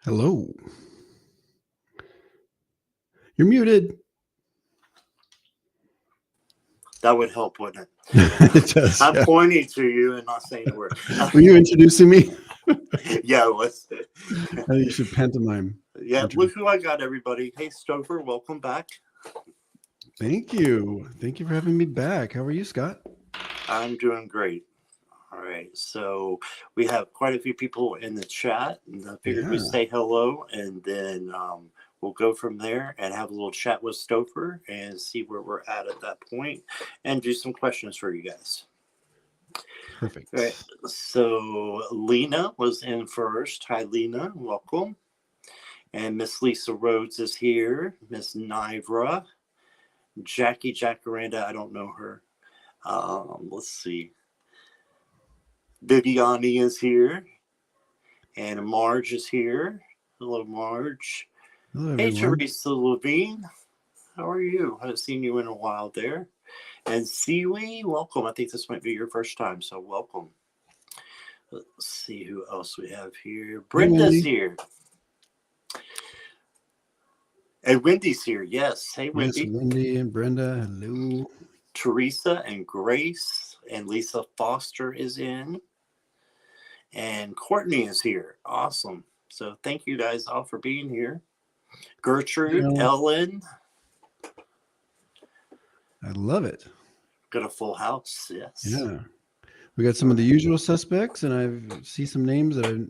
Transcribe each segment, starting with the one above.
Hello. You're muted. That would help, wouldn't It it? does, I'm yeah. pointing to you and not saying a word. Were you introducing me? Yeah, let's. I think you should pantomime. Yeah, Intro. look who I got, everybody. Hey, Stopher, welcome back. Thank you. Thank you for having me back. How are you, Scott? I'm doing great. All right, so we have quite a few people in the chat, and I figured Yeah, we'd say hello, and then we'll go from there and have a little chat with Stopher and see where we're at that point, and do some questions for you guys. All right, perfect. so Lena was in first. Hi, Lena. Welcome. And Miss Lisa Rhodes is here. Miss Nivra. Jackie Jacaranda, I don't know her. Let's see. Viviani is here. And Marge is here. Hello, Marge. Hello, Hey, everyone. Teresa Levine. How are you? I haven't seen you in a while there. And Sealy, welcome. I think this might be your first time, so welcome. Let's see who else we have here. Hey, Brenda's Wendy. here. And Wendy's here. Yes. Hey, Yes, Wendy. Wendy and Brenda. Hello. Teresa and Grace and Lisa Foster is in. And Courtney is here. Awesome. So thank you guys all for being here. Gertrude, You Ellen. I love it. Got a full house. Yes. Yeah. We got some of the usual suspects, and I see some names that I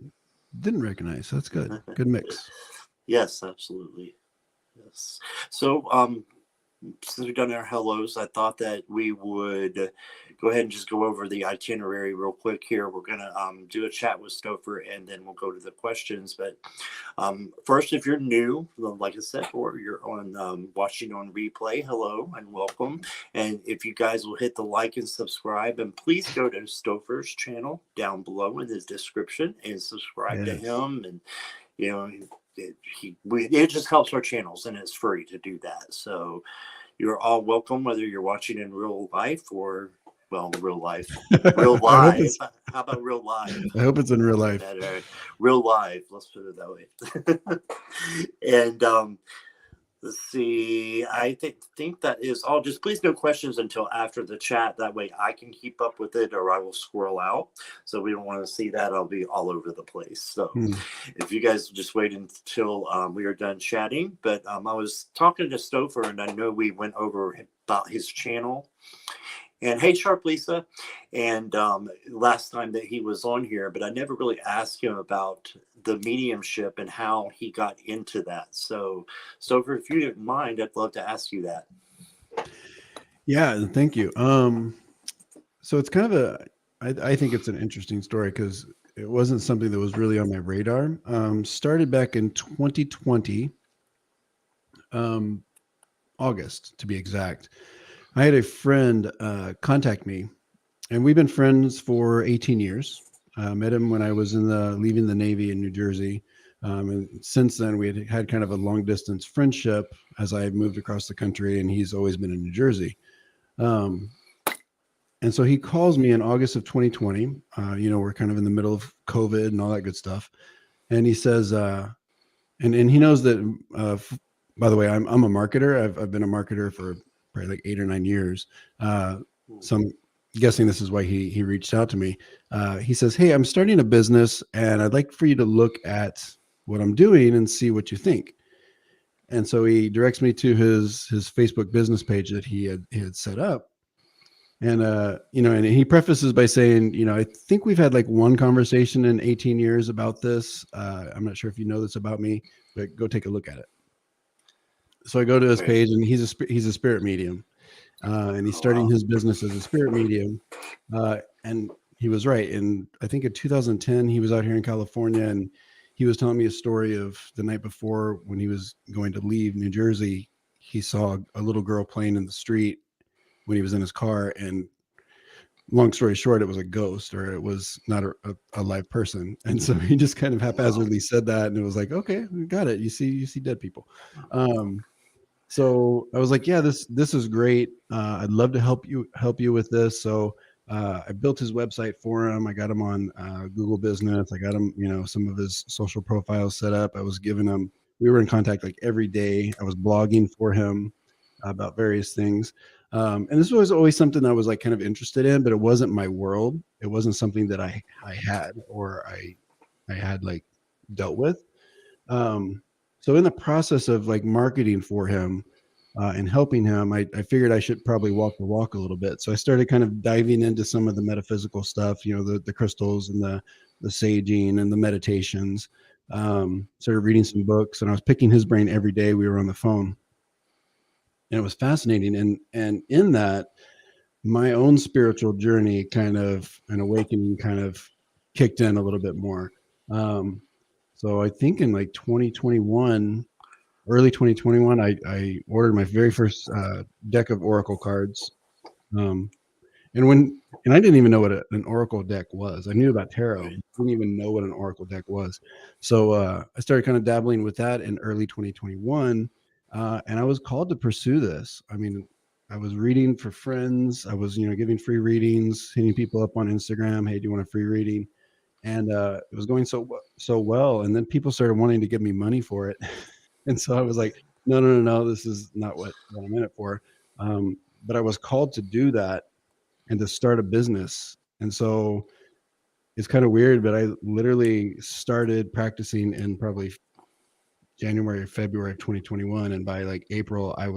didn't recognize. So that's good. Good mix. Yes, absolutely. Yes. So since we've done our hellos, I thought that we would go ahead and just go over the itinerary real quick here. We're going to do a chat with Stopher, and then we'll go to the questions. But first, if you're new, like I said, or you're on watching on replay, hello and welcome. And if you guys will hit the like and subscribe, and please go to Stopher's channel down below in the description and subscribe to Yes. him. And, you know, it just helps our channels, and it's free to do that. So you're all welcome, whether you're watching in real life or, well, real life, real I hope live. it's. How about real live? I hope it's in real Say life. that right. Real life. Let's put it that way. And let's see. I think that is all. Just please no questions until after the chat. That way I can keep up with it, or I will squirrel out. So we don't want to see that. I'll be all over the place. So if you guys just wait until we are done chatting. But I was talking to Stopher, and I know we went over about his channel. And hey, Sharp Lisa, and last time that he was on here, but I never really asked him about the mediumship and how he got into that. So if you didn't mind, I'd love to ask you that. Yeah, thank you. So it's kind of I think it's an interesting story because it wasn't something that was really on my radar. Started back in 2020, August to be exact. I had a friend contact me, and we've been friends for 18 years. Met him when I was leaving the Navy in New Jersey. And since then, we had kind of a long distance friendship as I moved across the country, and he's always been in New Jersey. And so he calls me in August of 2020. We're kind of in the middle of COVID and all that good stuff. And he says, and he knows that, by the way, I'm a marketer. I've been a marketer for probably like 8 or 9 years. So I'm guessing this is why he reached out to me. He says, "Hey, I'm starting a business, and I'd like for you to look at what I'm doing and see what you think." And so he directs me to his Facebook business page that he had set up. And and he prefaces by saying, I think we've had like one conversation in 18 years about this. I'm not sure if you know this about me, but go take a look at it. So I go to his page, and he's a spirit medium, and he's starting his business as a spirit medium. And he was right. And I think in 2010, he was out here in California, and he was telling me a story of the night before when he was going to leave New Jersey. He saw a little girl playing in the street when he was in his car, and long story short, it was a ghost, or it was not a live person. And so he just kind of haphazardly said that, and it was like, okay, we got it. You see dead people. So I was like, yeah, this is great. I'd love to help you with this. So I built his website for him. I got him on Google Business. I got him, some of his social profiles set up. I was giving him, we were in contact like every day. I was blogging for him about various things. And this was always something I was like kind of interested in, but it wasn't my world. It wasn't something that I had or I had like dealt with. So in the process of like marketing for him, and helping him, I figured I should probably walk the walk a little bit. So I started kind of diving into some of the metaphysical stuff, the crystals and the saging and the meditations. Started reading some books, and I was picking his brain every day. We were on the phone, and it was fascinating. And in that, my own spiritual journey kind of an awakening kind of kicked in a little bit more. So I think in like 2021, early 2021, I ordered my very first deck of Oracle cards. Um, and I didn't even know what an Oracle deck was. I knew about tarot, Right. didn't even know what an Oracle deck was. So I started kind of dabbling with that in early 2021, and I was called to pursue this. I mean, I was reading for friends. I was, giving free readings, hitting people up on Instagram. Hey, do you want a free reading? And it was going so well. And then people started wanting to give me money for it. And so I was like, no, no, no, no, this is not what I'm in it for. But I was called to do that and to start a business. And so it's kind of weird, but I literally started practicing in probably January or February of 2021. And by like April, I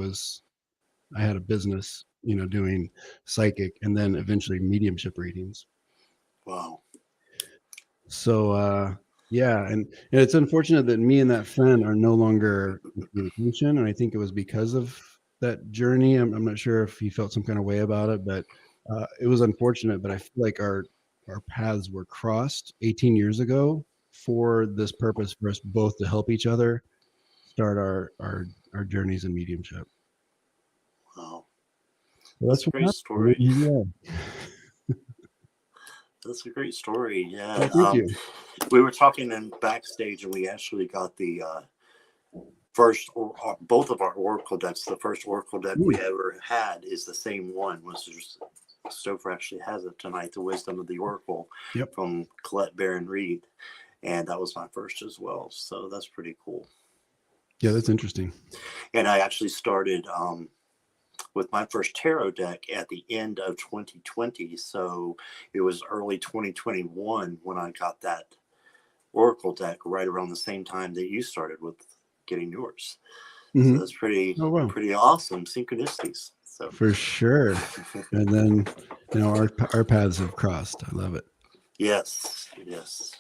had a business, doing psychic and then eventually mediumship readings. Wow. So, yeah, and it's unfortunate that me and that friend are no longer in communication, and I think it was because of that journey. I'm not sure if he felt some kind of way about it, but it was unfortunate. But I feel like our paths were crossed 18 years ago for this purpose, for us both to help each other start our journeys in mediumship. Wow. So That's that's a what great happened. story. Yeah. That's a great story. Oh, Yeah. thank you. We were talking in backstage, and we actually got the first, or both of our Oracle decks. The first Oracle deck we Mm, ever had is the same one. Was just Stopher actually has it tonight. The Wisdom of the Oracle yep. from Colette Baron Reed, and that was my first as well. So that's pretty cool. Yeah, that's interesting. And I actually started with my first tarot deck at the end of 2020. So it was early 2021 when I got that Oracle deck, right around the same time that you started with getting yours. So Hmm. that's pretty Oh, wow. pretty awesome synchronicities. So For sure. And then, our paths have crossed. I love it. yes, yes.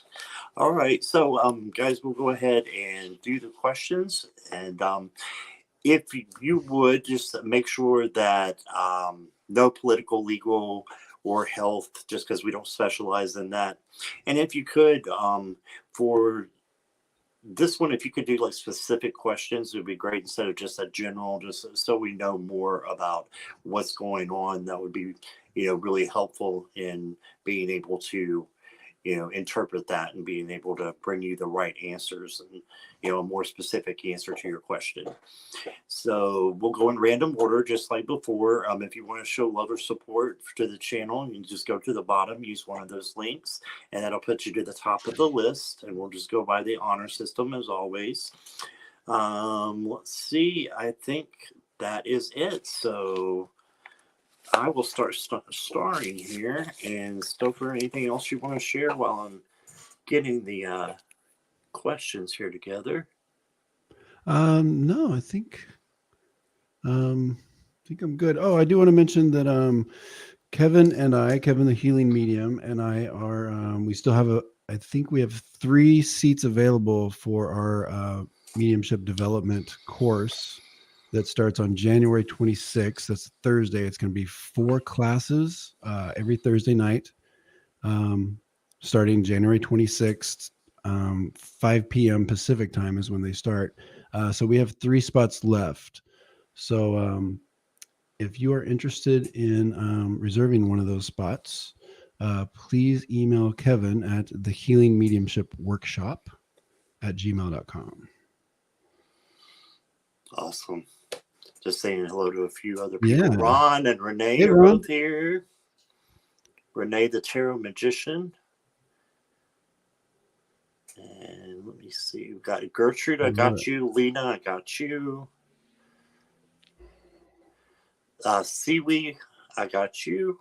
All right. So guys, we'll go ahead and do the questions. And if you would just make sure that no political, legal, or health, just because we don't specialize in that. And if you could, for this one, if you could do like specific questions, it would be great instead of just a general, just so we know more about what's going on. That would be, really helpful in being able to, interpret that and being able to bring you the right answers and, a more specific answer to your question. So we'll go in random order, just like before. If you want to show love or support to the channel, you just go to the bottom, use one of those links, and that'll put you to the top of the list. And we'll just go by the honor system as always. Let's see. I think that is it. So I will start starring here. And Stopher, anything else you want to share while I'm getting the questions here together? No, I think I'm good. Oh, I do want to mention that Kevin the Healing Medium, and I are we still have I think we have 3 seats available for our mediumship development course that starts on January 26th. That's Thursday. It's going to be 4 classes every Thursday night, um, starting January 26th. 5 p.m. Pacific time is when they start. So we have 3 spots left. So if you are interested in reserving one of those spots, please email Kevin at the Healing Mediumship Workshop at gmail.com. Awesome. Just saying hello to a few other Yeah. people. Ron and Renee Hey, are Ron. both here. Renee the Tarot Magician. And let me see. We've got Gertrude, I got you. Lena, I got you. Siwi, I got you.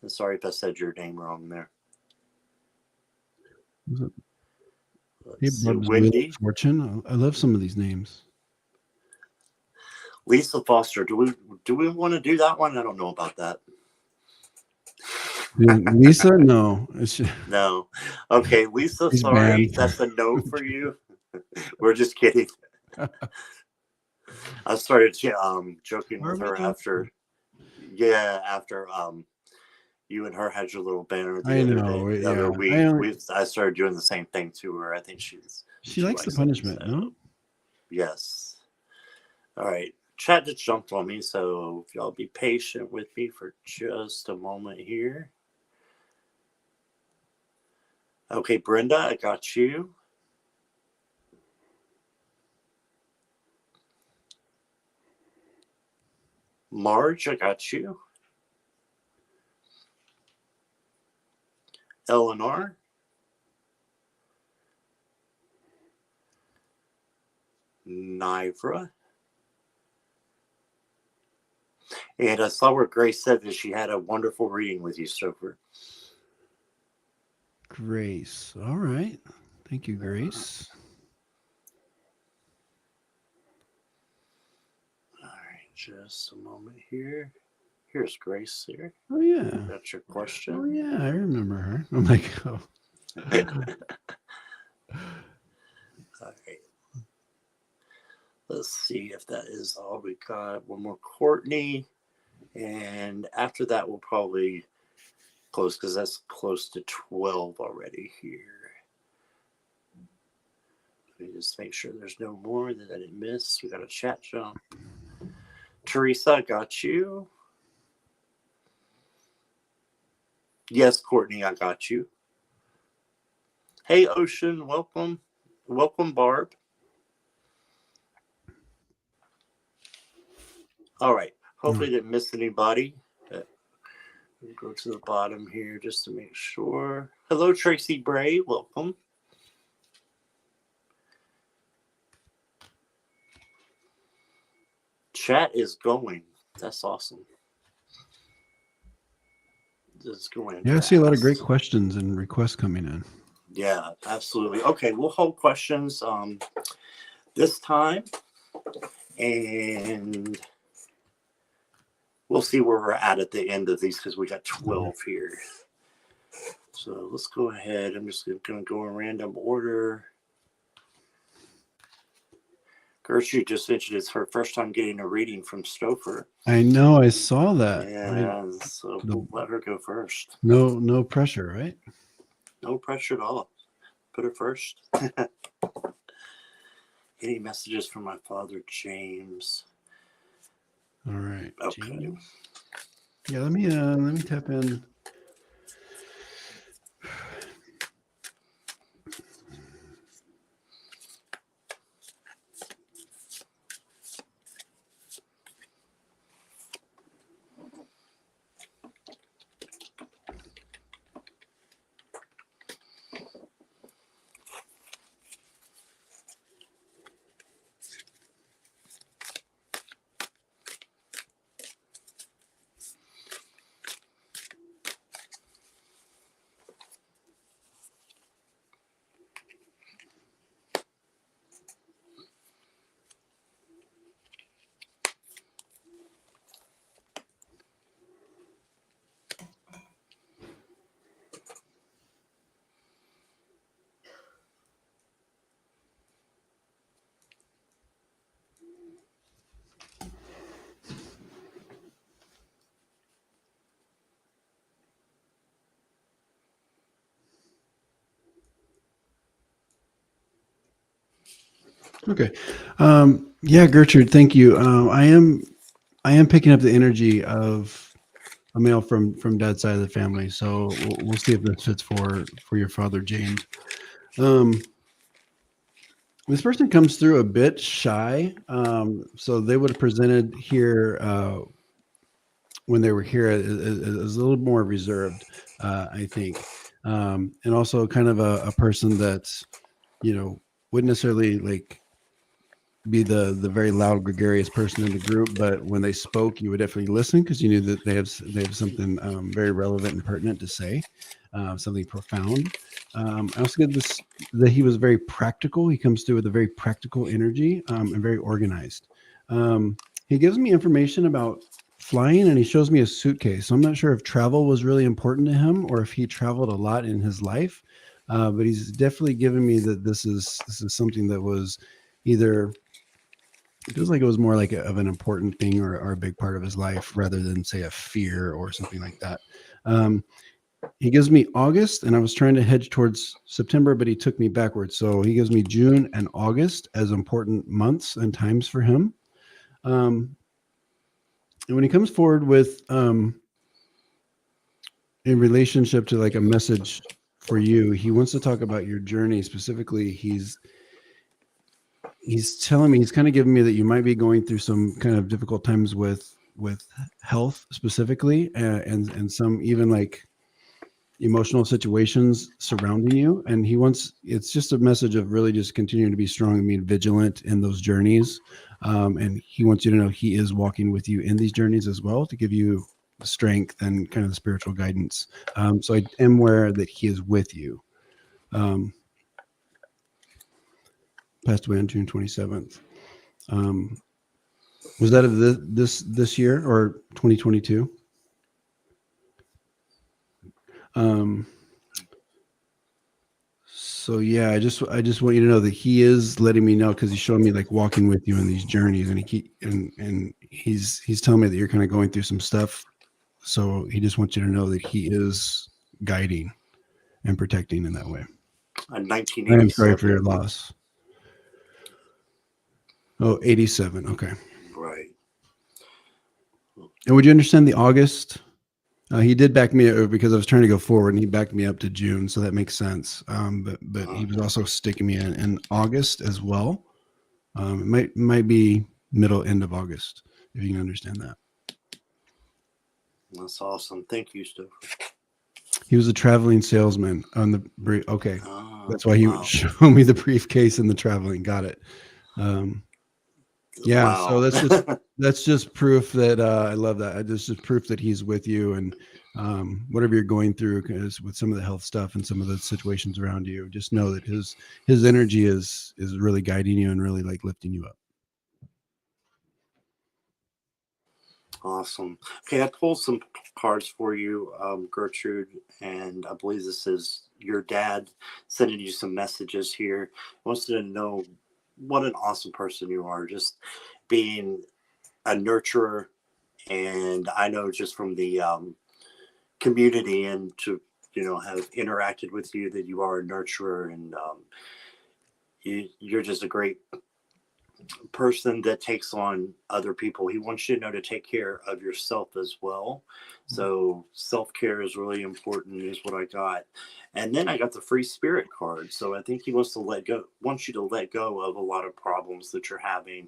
And sorry if I said your name wrong there. Hey, Bob's Wheel of Fortune. I love some of these names. Lisa Foster. Do we want to do that one? I don't know about that. Lisa? No. No. Okay, Lisa, sorry. That's a no for you. We're just kidding. I started joking with her after you and her had your little banner the other week. I started doing the same thing to her. I think she likes the punishment, no? Yes. All right. Chat just jumped on me, so if y'all be patient with me for just a moment here. Okay, Brenda, I got you. Marge, I got you. Eleanor. Nivra. And I saw where Grace said that she had a wonderful reading with you, Stopher. Grace. All right. Thank you, Grace. All right, just a moment here. Here's Grace here. Oh, yeah. That's your question. Oh, yeah. I remember her. I'm like, oh. All right. Let's see if that is all we got. One more Courtney. And after that, we'll probably close because that's close to 12 already here. Let me just make sure there's no more that I didn't miss. We got a chat jump. Teresa, I got you. Yes, Courtney, I got you. Hey, Ocean, welcome. Welcome, Barb. All right. Hopefully didn't miss anybody. We'll go to the bottom here just to make sure. Hello, Tracy Bray. Welcome. Chat is going. That's awesome. It's going. Yeah, fast. I see a lot of great questions and requests coming in. Yeah, absolutely. Okay, we'll hold questions this time. And we'll see where we're at the end of these because we got 12 here. So let's go ahead. I'm just going to go in random order. Gertrude just mentioned it's her first time getting a reading from Stopher. I know. I saw that. Yeah, so we'll let her go first. No pressure, right? No pressure at all. Put her first. Any messages from my father, James? All right. Okay. James. Yeah, let me tap in. Okay. Yeah, Gertrude, thank you. I am picking up the energy of a male from dad's side of the family. So we'll see if this fits for your father, James. This person comes through a bit shy. So they would have presented here when they were here it was a little more reserved, I think, and also kind of a person that's, wouldn't necessarily like be the very loud gregarious person in the group, but when they spoke you would definitely listen because you knew that they have something very relevant and pertinent to say, something profound. I also get this that he was very practical. He comes through with a very practical energy, and very organized. He gives me information about flying and he shows me a suitcase, so I'm not sure if travel was really important to him or if he traveled a lot in his life, but he's definitely given me that this is something that was either, it feels like it was more like of an important thing or a big part of his life rather than say a fear or something like that. Um, he gives me August, and I was trying to hedge towards September, but he took me backwards. So he gives me June and August as important months and times for him. Um, and when he comes forward with in relationship to like a message for you, he wants to talk about your journey specifically. He's telling me, he's kind of giving me that you might be going through some kind of difficult times with health specifically, and some even like emotional situations surrounding you, and he wants, it's just a message of really just continuing to be strong and being vigilant in those journeys, and he wants you to know he is walking with you in these journeys as well to give you the strength and kind of the spiritual guidance. So I am aware that he is with you. um, Passed away on June 27th. um, Was that of this year or 2022? Um, so yeah, I just want you to know that he is letting me know because he's showing me like walking with you in these journeys, and he's telling me that you're kind of going through some stuff. So he just wants you to know that he is guiding and protecting in that way. I am sorry for your 1987. loss. Oh, 87. Okay. Right. And would you understand the August? He did back me up because I was trying to go forward, and he backed me up to June, so that makes sense. But he was also sticking me in August as well. It might be middle end of August, if you can understand that. That's awesome. Thank you, Stopher. He was a traveling salesman on the brief. Okay, Oh, that's why he would wow. show me the briefcase and the traveling. Got it. Um, yeah, so Wow. that's just proof that I love that. Just proof that he's with you, and whatever you're going through, 'cause with some of the health stuff and some of the situations around you, just know that his energy is really guiding you and really like lifting you up. Awesome. Okay, I pulled some cards for you, Gertrude, and I believe this is your dad sending you some messages here. He wants you to know what an awesome person you are, just being a nurturer. And I know just from the community and to, have interacted with you that you are a nurturer, and you're just a great person that takes on other people. He wants you to know to take care of yourself as well. So self-care is really important is what I got. And then I got the free spirit card. So I think he wants you to let go of a lot of problems that you're having.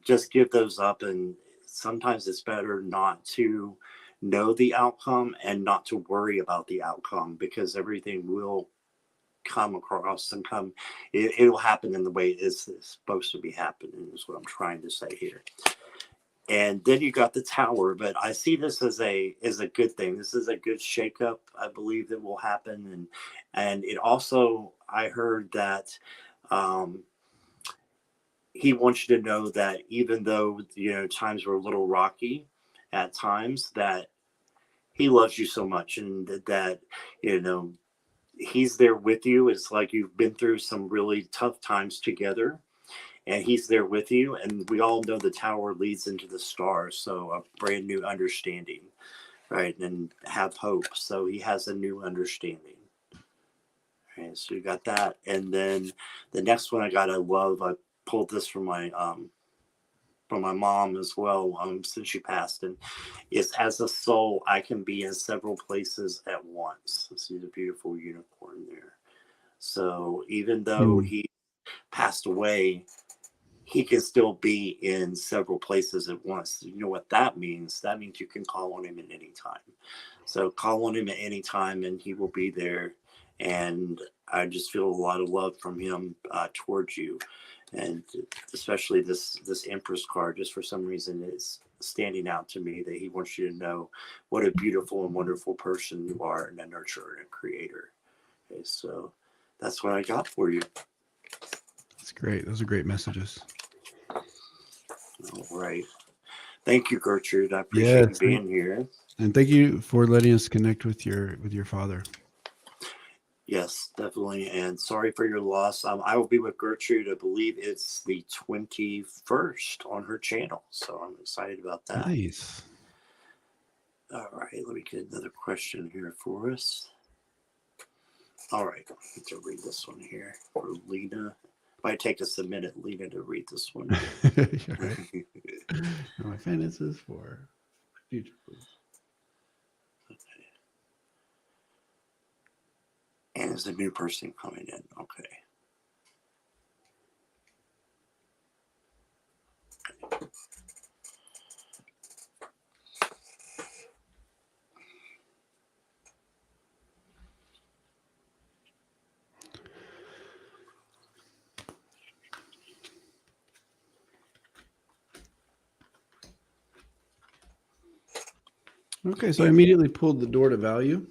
Just give those up. And sometimes it's better not to know the outcome and not to worry about the outcome, because everything will come across and it'll happen in the way it's supposed to be happening, is what I'm trying to say here. And then you got the tower, but I see this as a good thing. This is a good shakeup, I believe, that will happen. And it also, I heard that um he wants you to know that even though times were a little rocky at times, that he loves you so much, and that you know he's there with you. It's like you've been through some really tough times together, and he's there with you. And we all know the tower leads into the stars, so a brand new understanding, right? And have hope. So he has a new understanding. Right, so you got that. And then the next one I love, I pulled this from my mom as well, since she passed, and is as a soul I can be in several places at once. See the beautiful unicorn there. So even though Mm. he passed away, he can still be in several places at once. You know what that means? That means you can call on him at any time. So call on him at any time and he will be there. And I just feel a lot of love from him towards you. And especially this Empress card, just for some reason, is standing out to me that he wants you to know what a beautiful and wonderful person you are, and a nurturer and a creator. Okay, so that's what I got for you. That's great. Those are great messages. All right. Thank you, Gertrude. I appreciate you Yes, being here. and thank you for letting us connect with your father. Yes, definitely. And sorry for your loss. I will be with Gertrude. I believe it's the 21st on her channel. So I'm excited about that. Nice. All right. Let me get another question here for us. All right. I need to read this one here for Lena. Might take us a minute, Lena, to read this one. You're right. My finances for future. Okay. And is a new person coming in? Okay. Okay, so I immediately pulled the door to value,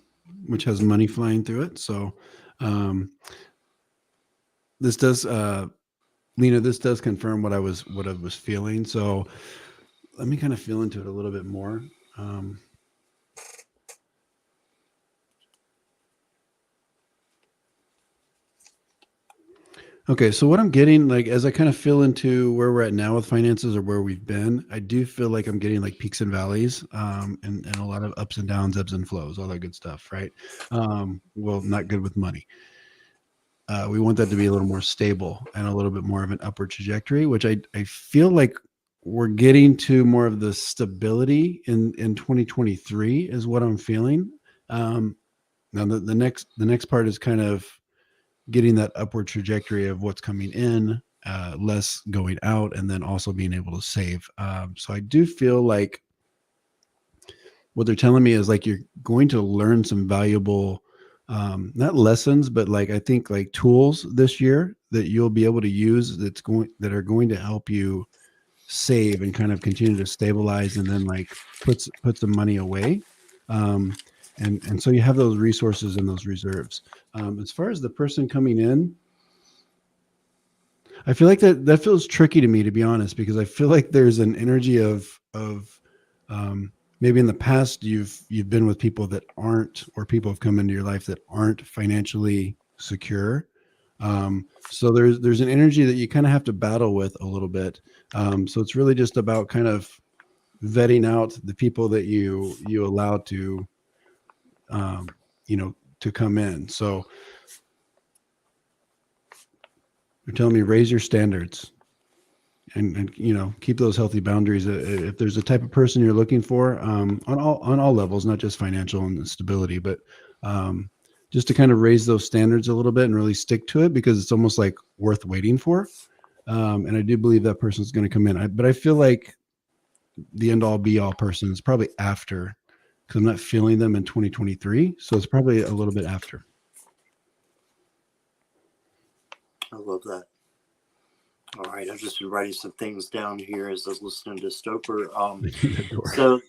which has money flying through it. So this does, Lena, this does confirm what I was feeling. So let me kind of feel into it a little bit more. Okay, so what I'm getting, like, as I kind of feel into where we're at now with finances or where we've been, I do feel like I'm getting like peaks and valleys, and a lot of ups and downs, ebbs and flows, all that good stuff, right? Well, not good with money. We want that to be a little more stable and a little bit more of an upward trajectory, which I feel like we're getting to more of the stability in 2023 is what I'm feeling. Now the next part is kind of getting that upward trajectory of what's coming in, less going out, and then also being able to save. So I do feel like what they're telling me is like you're going to learn some valuable, not lessons, but like I think like tools this year that you'll be able to use that are going to help you save and kind of continue to stabilize, and then like put some money away. And so you have those resources and those reserves. As far as the person coming in, I feel like that feels tricky to me, to be honest, because I feel like there's an energy of maybe in the past you've been with people that aren't, or people have come into your life that aren't financially secure. So there's an energy that you kind of have to battle with a little bit. So it's really just about kind of vetting out the people that you allow to, to come in. So you're telling me raise your standards and keep those healthy boundaries. If there's a type of person you're looking for, on all levels, not just financial and stability, but just to kind of raise those standards a little bit and really stick to it, because it's almost like worth waiting for. And I do believe that person's going to come in. But I feel like the end all be all person is probably after, because I'm not feeling them in 2023. So it's probably a little bit after. I love that. All right, I've just been writing some things down here as I was listening to Stopher. So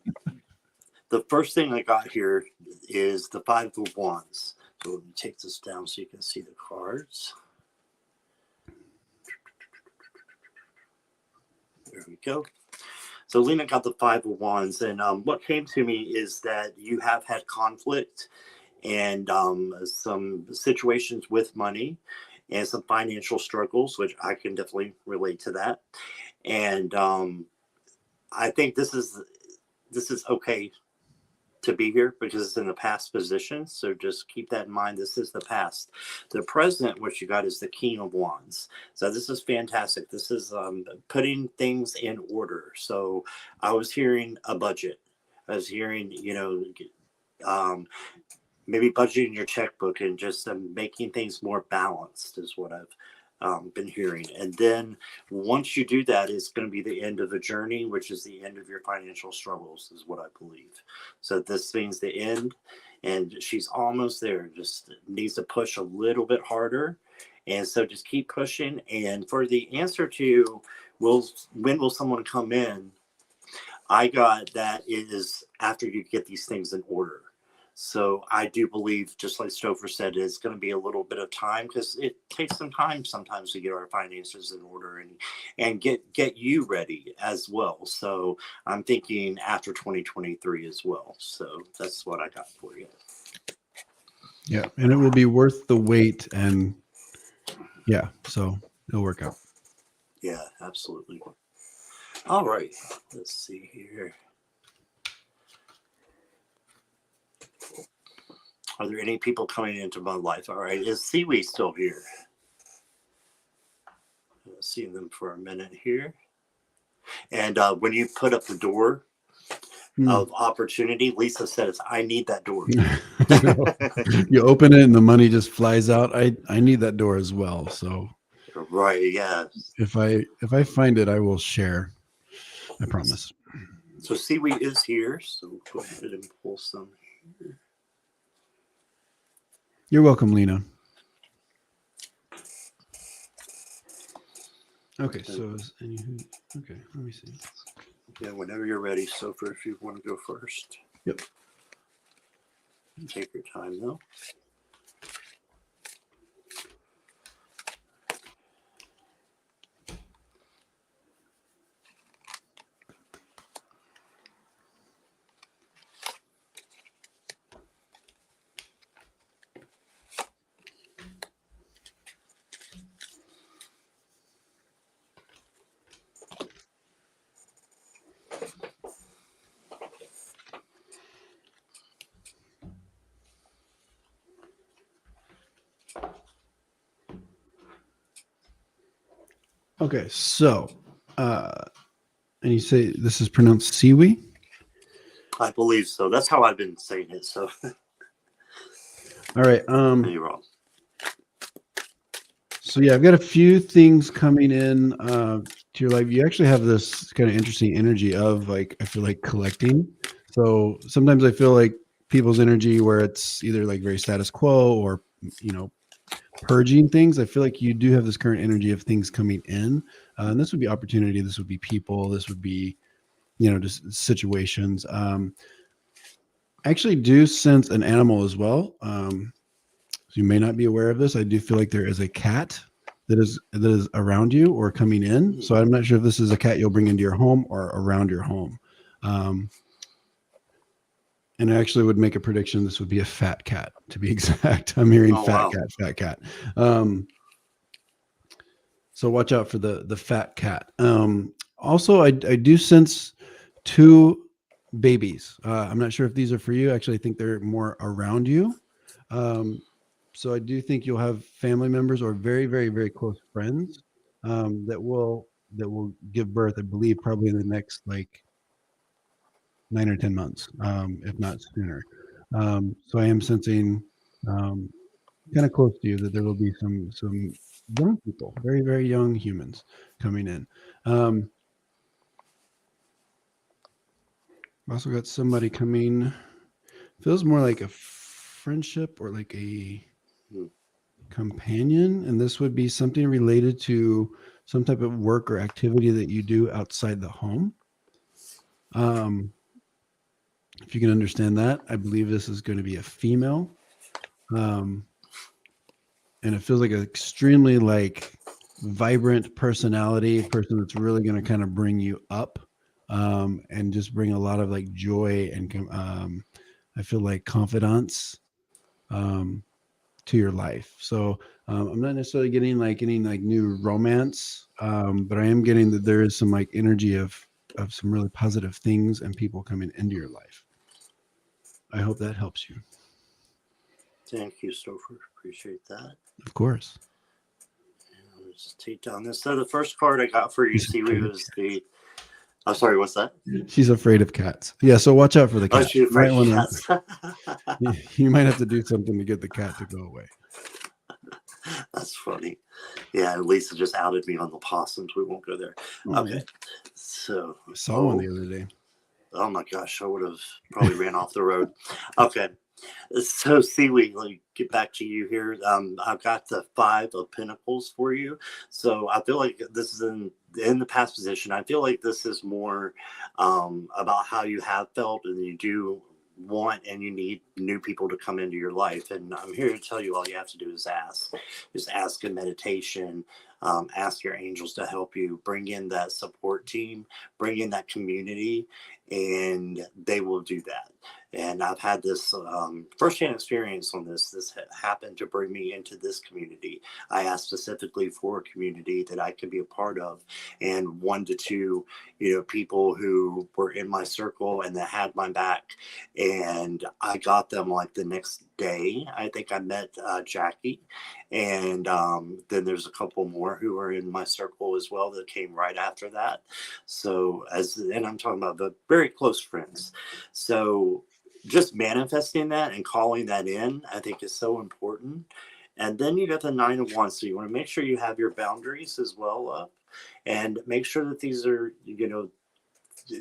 the first thing I got here is the Five of Wands. So let me take this down so you can see the cards. There we go. So Lena got the Five of Wands, and what came to me is that you have had conflict and some situations with money and some financial struggles, which I can definitely relate to that. And I think this is okay to be here because it's in the past position. So just keep that in mind. This is the past. The present, what you got, is the King of Wands. So this is fantastic. This is putting things in order. So I was hearing a budget. I was hearing, maybe budgeting your checkbook and just making things more balanced is what I've been hearing. And then once you do that, it's going to be the end of the journey, which is the end of your financial struggles, is what I believe. So this means the end, and she's almost there. Just needs to push a little bit harder. And so just keep pushing. And for the answer to when will someone come in? I got that it is after you get these things in order. So I do believe, just like Stopher said, it's going to be a little bit of time, because it takes some time sometimes to get our finances in order and get you ready as well. So I'm thinking after 2023 as well. So that's what I got for you. Yeah, and it will be worth the wait, and yeah, so it'll work out. Yeah, absolutely. All right, let's see here. Are there any people coming into my life? All right, is Seaweed still here? I've seen them for a minute here. And when you put up the door of opportunity, Lisa says, I need that door. You open it and the money just flies out. I need that door as well. So right, yeah. If I find it, I will share. I promise. So Seaweed is here. So go ahead and pull some here. You're welcome, Lena. Okay, so okay, let me see. Yeah, whenever you're ready, Stopher, if you want to go first. Yep. Take your time, though. Okay, so, and you say this is pronounced Siwi? I believe so. That's how I've been saying it. So, all right. You're wrong. So yeah, I've got a few things coming in to your life. You actually have this kind of interesting energy of, like, I feel like collecting. So sometimes I feel like people's energy where it's either like very status quo or, purging things. I feel like you do have this current energy of things coming in, and this would be opportunity. This would be people. This would be, just situations. I actually do sense an animal as well. So you may not be aware of this. I do feel like there is a cat that is around you or coming in. So I'm not sure if this is a cat you'll bring into your home or around your home. And I actually would make a prediction. This would be a fat cat, to be exact. I'm hearing fat cat. So watch out for the fat cat. Also, I do sense 2 babies. I'm not sure if these are for you. Actually, I think they're more around you. So I do think you'll have family members or very, very, very close friends that will give birth, I believe, probably in the next 9 or 10 months, if not sooner. So I am sensing kind of close to you that there will be some young people, very, very young humans coming in. Also got somebody coming, feels more like a friendship or like a companion, and this would be something related to some type of work or activity that you do outside the home. If you can understand that, I believe this is going to be a female. And it feels like an extremely vibrant personality, person that's really going to kind of bring you up and just bring a lot of joy and I feel like confidence to your life. So I'm not necessarily getting any new romance, but I am getting that there is some energy of some really positive things and people coming into your life. I hope that helps you. Thank you, Stopher. Appreciate that. Of course. And I'll just take down this. So the first card I got for you, Seaweed, was the... I'm sorry, what's that? She's afraid of cats. Yeah, so watch out for the cat. Oh, she's afraid of cats. You might have to do something to get the cat to go away. That's funny. Yeah, Lisa just outed me on the possums. We won't go there. Oh, Okay. So, I saw one the other day. oh my gosh, I would have probably ran off the road. Okay. So, Seaweed, let me get back to you here. I've got the Five of Pentacles for you. So, I feel like this is in the past position. I feel like this is more about how you have felt, and you do want and you need new people to come into your life. And I'm here to tell you all you have to do is ask. Just ask in meditation. Ask your angels to help you. Bring in that support team. Bring in that community, and they will do that. And I've had this firsthand experience on this. This happened to bring me into this community. I asked specifically for a community that I could be a part of, and 1 to 2, people who were in my circle and that had my back. And I got them like the next day. I think I met Jackie, and then there's a couple more who were in my circle as well that came right after that. So and I'm talking about the very close friends. So just manifesting that and calling that in, I think, is so important. And then you got the 9 of Wands. So you want to make sure you have your boundaries as well up, and make sure that these are,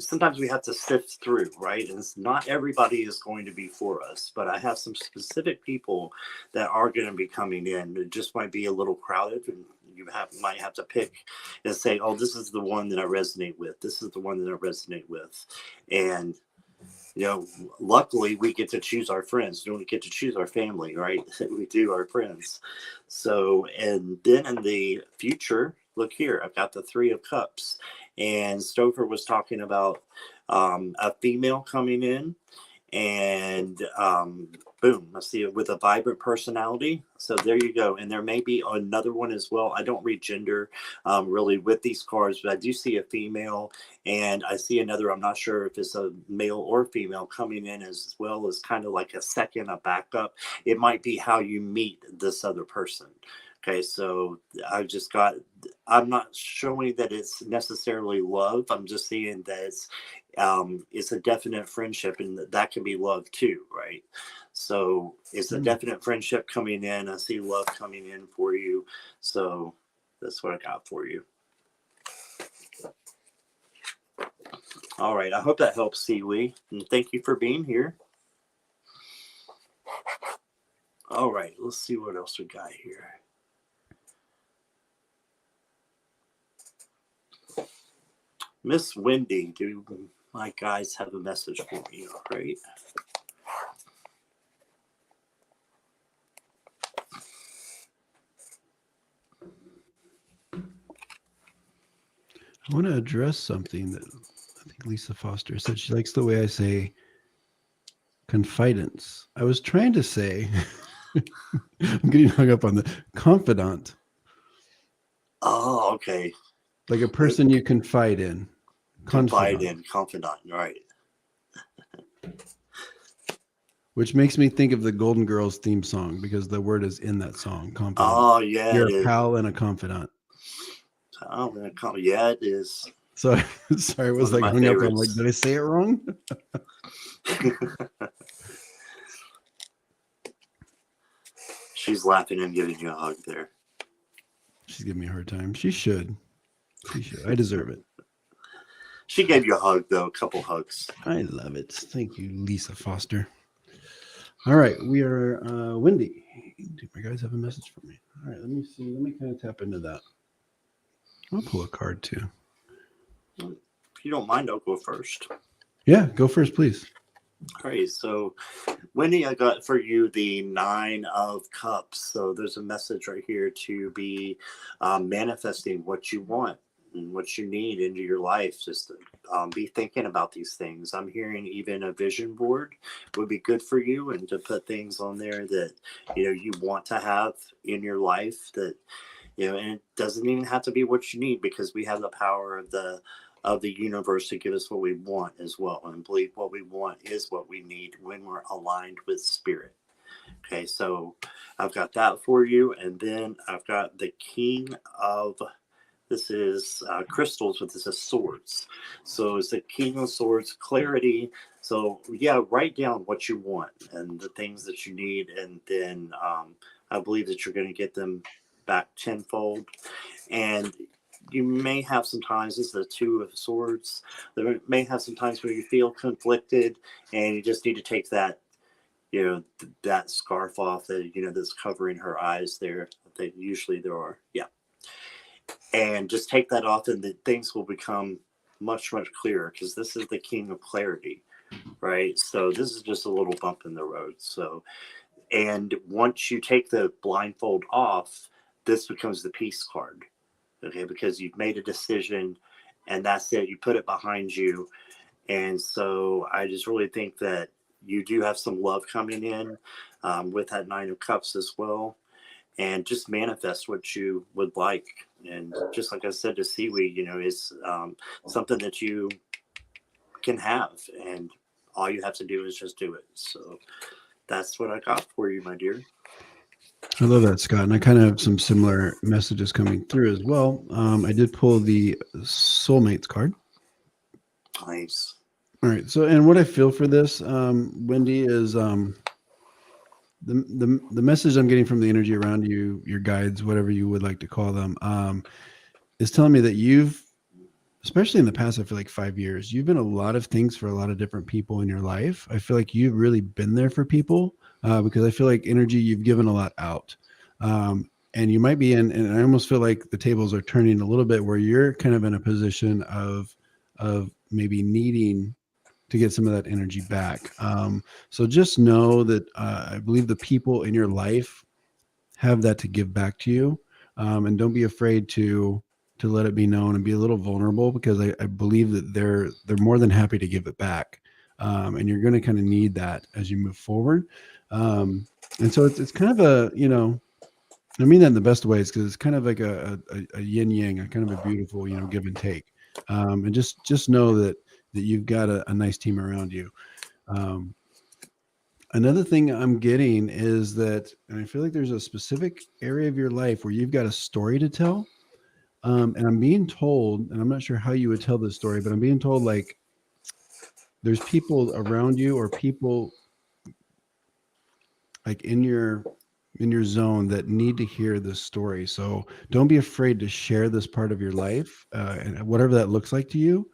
sometimes we have to sift through, right? And it's not everybody is going to be for us, but I have some specific people that are going to be coming in. It just might be a little crowded, and you might have to pick and say, oh, this is the one that I resonate with. This is the one that I resonate with. And luckily we get to choose our friends. We don't get to choose our family, right? We do our friends. So, and then in the future, look here, I've got the 3 of Cups, and Stopher was talking about a female coming in, and boom, I see it with a vibrant personality. So there you go. And there may be another one as well. I don't read gender really with these cards, but I do see a female, and I see another. I'm not sure if it's a male or female coming in as well, as kind of like a second, a backup. It might be how you meet this other person. Okay, so I'm not showing that it's necessarily love. I'm just seeing that it's a definite friendship, and that can be love too, right? So it's a definite friendship coming in. I see love coming in for you. So that's what I got for you. All right. I hope that helps, Siwi. And thank you for being here. All right. Let's see what else we got here. Miss Wendy, do my guys have a message for me? All right. I want to address something that I think Lisa Foster said. She likes the way I say confidence. I was trying to say, I'm getting hung up on the confidant. Oh, okay. Like a person you confide in. Confide in, confidant, right. Which makes me think of the Golden Girls theme song, because the word is in that song, confidant. Oh, yeah. You're a pal and a confidant. Oh, yeah, it is. So sorry, I was like hung up. I'm like, did I say it wrong? She's laughing and giving you a hug there. She's giving me a hard time. She should. I deserve it. She gave you a hug, though. A couple hugs. I love it. Thank you, Lisa Foster. All right. We are Wendy. Do my guys have a message for me? All right. Let me see. Let me kind of tap into that. I'll pull a card too. If you don't mind, I'll go first. Yeah, go first, please. All right. So, Wendy, I got for you the 9 of Cups. So there's a message right here to be manifesting what you want and what you need into your life. Just be thinking about these things. I'm hearing even a vision board would be good for you, and to put things on there that you want to have in your life, that and it doesn't even have to be what you need, because we have the power of the universe to give us what we want as well, and believe what we want is what we need when we're aligned with spirit. Okay, so I've got that for you, and then I've got the King of, this is crystals, but this is swords. So it's the King of Swords, clarity. So yeah, write down what you want and the things that you need, and then I believe that you're going to get them back tenfold. And you may have some times, this is the Two of Swords, there may have some times where you feel conflicted and you just need to take that, that scarf off that, that's covering her eyes there. That usually there are. Yeah. And just take that off and the things will become much, much clearer, because this is the king of clarity, right? So this is just a little bump in the road. So, and once you take the blindfold off, this becomes the peace card. Okay, because you've made a decision and that's it. You put it behind you. And so I just really think that you do have some love coming in with that Nine of Cups as well. And just manifest what you would like. And just like I said, to seaweed, is something that you can have. And all you have to do is just do it. So that's what I got for you, my dear. I love that, Scott. And I kind of have some similar messages coming through as well. I did pull the Soulmates card. Nice. All right. So, and what I feel for this, Wendy, is the message I'm getting from the energy around you, your guides, whatever you would like to call them, is telling me that you've, especially in the past, I feel like 5 years, you've been a lot of things for a lot of different people in your life. I feel like you've really been there for people because I feel like energy, you've given a lot out. And you might be in, and I almost feel like the tables are turning a little bit where you're kind of in a position of maybe needing to get some of that energy back. So just know that I believe the people in your life have that to give back to you. And don't be afraid to let it be known and be a little vulnerable, because I believe that they're more than happy to give it back. And you're going to kind of need that as you move forward. And so it's kind of a, I mean that in the best ways, because it's kind of like a yin yang, a kind of a beautiful, give and take. And just know that you've got a nice team around you. Another thing I'm getting is that, and I feel like there's a specific area of your life where you've got a story to tell. And I'm being told, and I'm not sure how you would tell this story, but I'm being told like there's people around you or people like in your zone that need to hear this story. So don't be afraid to share this part of your life, and whatever that looks like to you,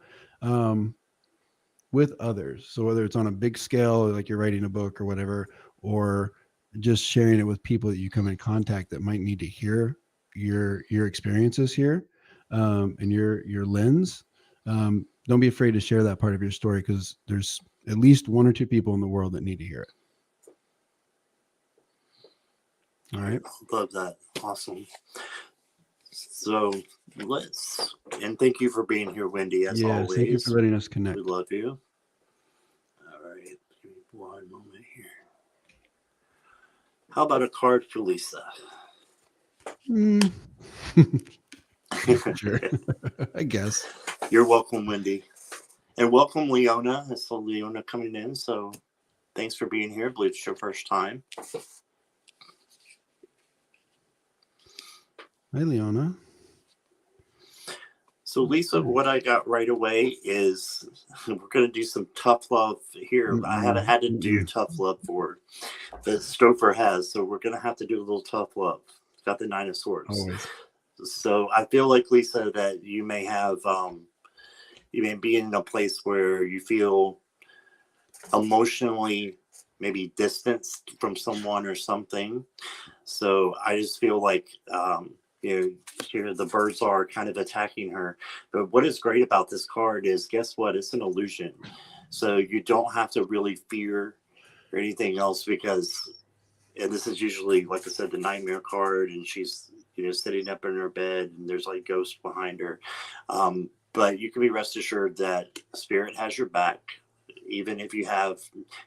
with others. So whether it's on a big scale, like you're writing a book or whatever, or just sharing it with people that you come in contact that might need to hear your experiences here, and your lens. Don't be afraid to share that part of your story, because there's at least one or two people in the world that need to hear it. All right. Love that. Awesome. So and thank you for being here, Wendy, as always. Thank you for letting us connect. We love you. All right. Give me one moment here. How about a card for Lisa? Sure. I guess. You're welcome, Wendy. And welcome, Leona. I saw Leona coming in, so thanks for being here. I believe it's your first time. Hi, Leona. So, Lisa, what I got right away is we're going to do some tough love here. I haven't had to do tough love for, but Stopher has. So we're going to have to do a little tough love. Got the Nine of Swords. Always. So I feel like, Lisa, that you may have, you may be in a place where you feel emotionally maybe distanced from someone or something. So I just feel like, here the birds are kind of attacking her. But what is great about this card is, guess what? It's an illusion. So you don't have to really fear or anything else, because, and this is usually, like I said, the nightmare card, and she's, sitting up in her bed and there's like ghosts behind her. But you can be rest assured that Spirit has your back. Even if you have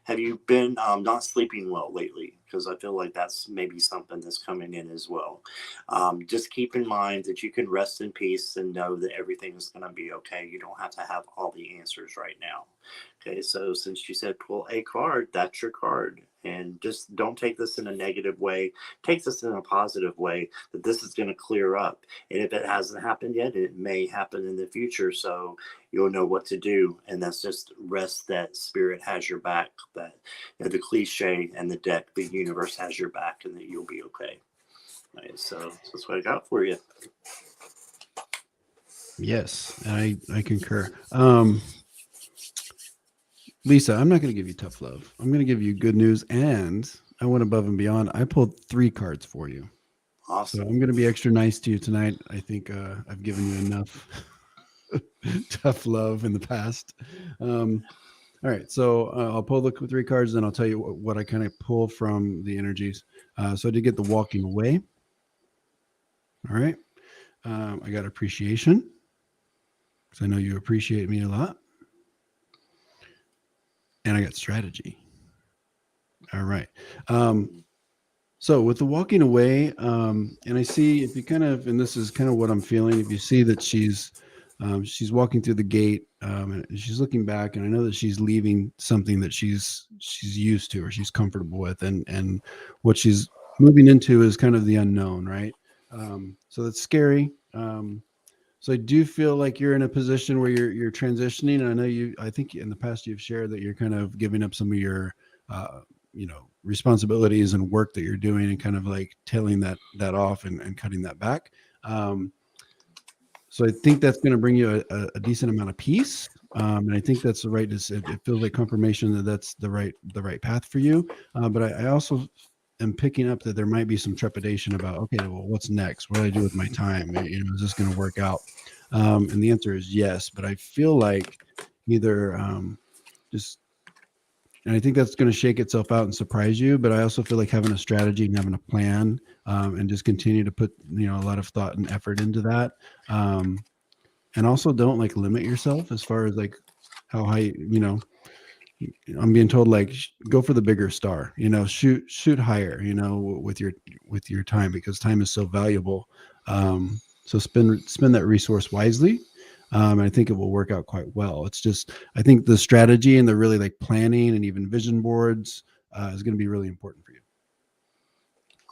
you been not sleeping well lately? Because I feel like that's maybe something that's coming in as well. Just keep in mind that you can rest in peace and know that everything is going to be okay. You don't have to have all the answers right now. Okay, so since you said pull a card, that's your card. And just don't take this in a negative way. Take this in a positive way, that this is going to clear up. And if it hasn't happened yet, it may happen in the future. So you'll know what to do. And that's just rest that Spirit has your back. That the cliche and the deck, the universe has your back and that you'll be okay. Right, so that's what I got for you. Yes, I concur. Lisa, I'm not going to give you tough love. I'm going to give you good news, and I went above and beyond. I pulled 3 cards for you. Awesome. So I'm going to be extra nice to you tonight. I think I've given you enough tough love in the past. All right, so I'll pull the 3 cards, and I'll tell you what I kind of pull from the energies. So I did get the walking away. All right. I got appreciation, because I know you appreciate me a lot. And I got strategy. All right. So with the walking away, and I see if you kind of, and this is kind of what I'm feeling, if you see that she's walking through the gate, and she's looking back, and I know that she's leaving something that she's used to or she's comfortable with, and what she's moving into is kind of the unknown, right? So that's scary. So I do feel like you're in a position where you're transitioning. And I think in the past you've shared that you're kind of giving up some of your, responsibilities and work that you're doing, and kind of like tailing that off and cutting that back. So I think that's going to bring you a decent amount of peace. And I think that's the right. It feels like confirmation that that's the right path for you. But I also am picking up that there might be some trepidation about, okay, well, what's next? What do I do with my time? Is this going to work out? And the answer is yes. But I feel like either just, and I think that's going to shake itself out and surprise you. But I also feel like having a strategy and having a plan, and just continue to put a lot of thought and effort into that. And also don't like limit yourself as far as like how high, I'm being told like go for the bigger star, shoot higher, with your time, because time is so valuable. So spend that resource wisely. And I think it will work out quite well. It's just, I think the strategy and the really like planning and even vision boards is going to be really important for you.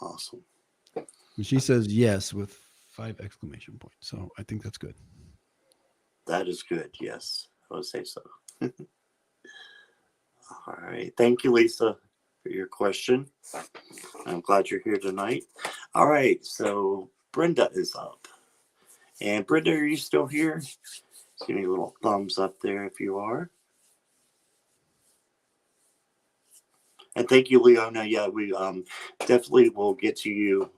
Awesome. And she says yes with 5 exclamation points. So I think that's good. That is good. Yes, I would say so. All right. Thank you, Lisa, for your question. I'm glad you're here tonight. All right. So Brenda is up. And Brenda, are you still here? Give me a little thumbs up there if you are. And thank you, Leona. Yeah, we definitely will get to you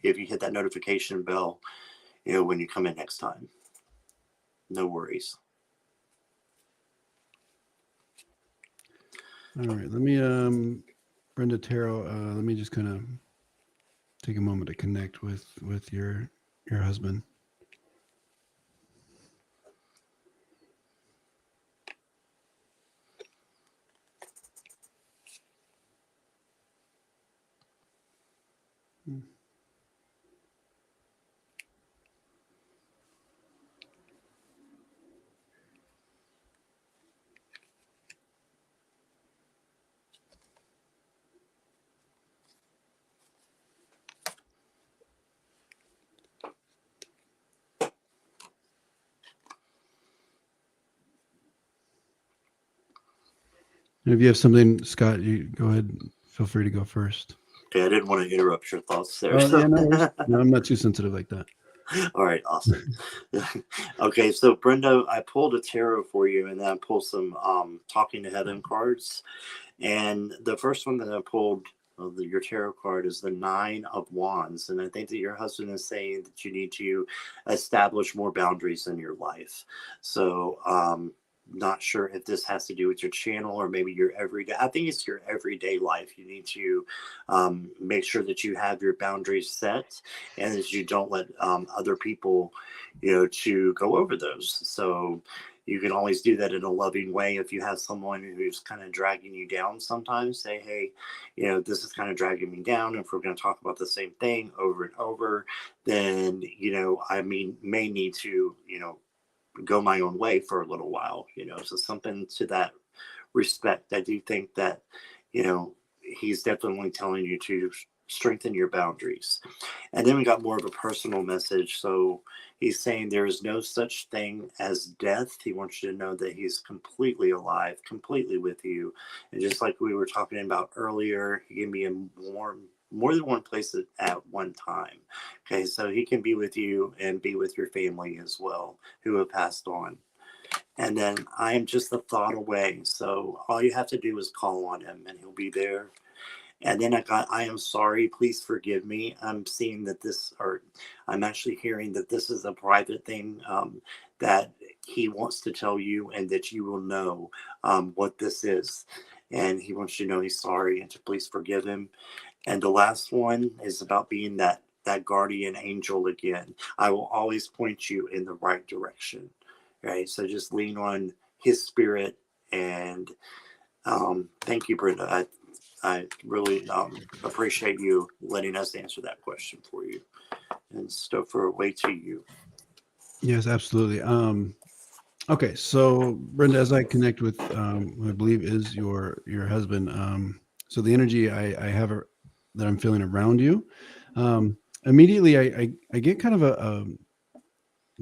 if you hit that notification bell, when you come in next time. No worries. All right, let me, Brenda Tarot, let me just kind of take a moment to connect with your husband. And if you have something, Scott, you go ahead. Feel free to go first. Okay, I didn't want to interrupt your thoughts there. Oh, yeah, no, I'm not too sensitive like that. All right, awesome. Okay, so Brenda, I pulled a tarot for you, and then I pulled some Talking to Heaven cards. And the first one that I pulled, your tarot card, is the 9 of Wands. And I think that your husband is saying that you need to establish more boundaries in your life. So not sure if this has to do with your channel or maybe your everyday. I think it's your everyday life. You need to make sure that you have your boundaries set, and that you don't let other people, to go over those. So you can always do that in a loving way. If you have someone who's kind of dragging you down, sometimes say, hey, this is kind of dragging me down. If we're going to talk about the same thing over and over, then, may need to, go my own way for a little while, so something to that respect. I do think that, he's definitely telling you to strengthen your boundaries. And then we got more of a personal message. So he's saying there is no such thing as death. He wants you to know that he's completely alive, completely with you. And just like we were talking about earlier, he can be in more than one place at one time. Okay, so he can be with you and be with your family as well who have passed on. And then I am just a thought away. So all you have to do is call on him and he'll be there. And then I am sorry, please forgive me. I'm seeing that I'm actually hearing that this is a private thing that he wants to tell you and that you will know what this is. And he wants you to know he's sorry and to please forgive him. And the last one is about being that guardian angel again. I will always point you in the right direction. Right. So just lean on his spirit. And thank you, Brenda. I really appreciate you letting us answer that question for you. And Stopher, away to you. Yes, absolutely. Okay, so Brenda, as I connect with who I believe is your husband, so the energy I have that I'm feeling around you, immediately I get kind of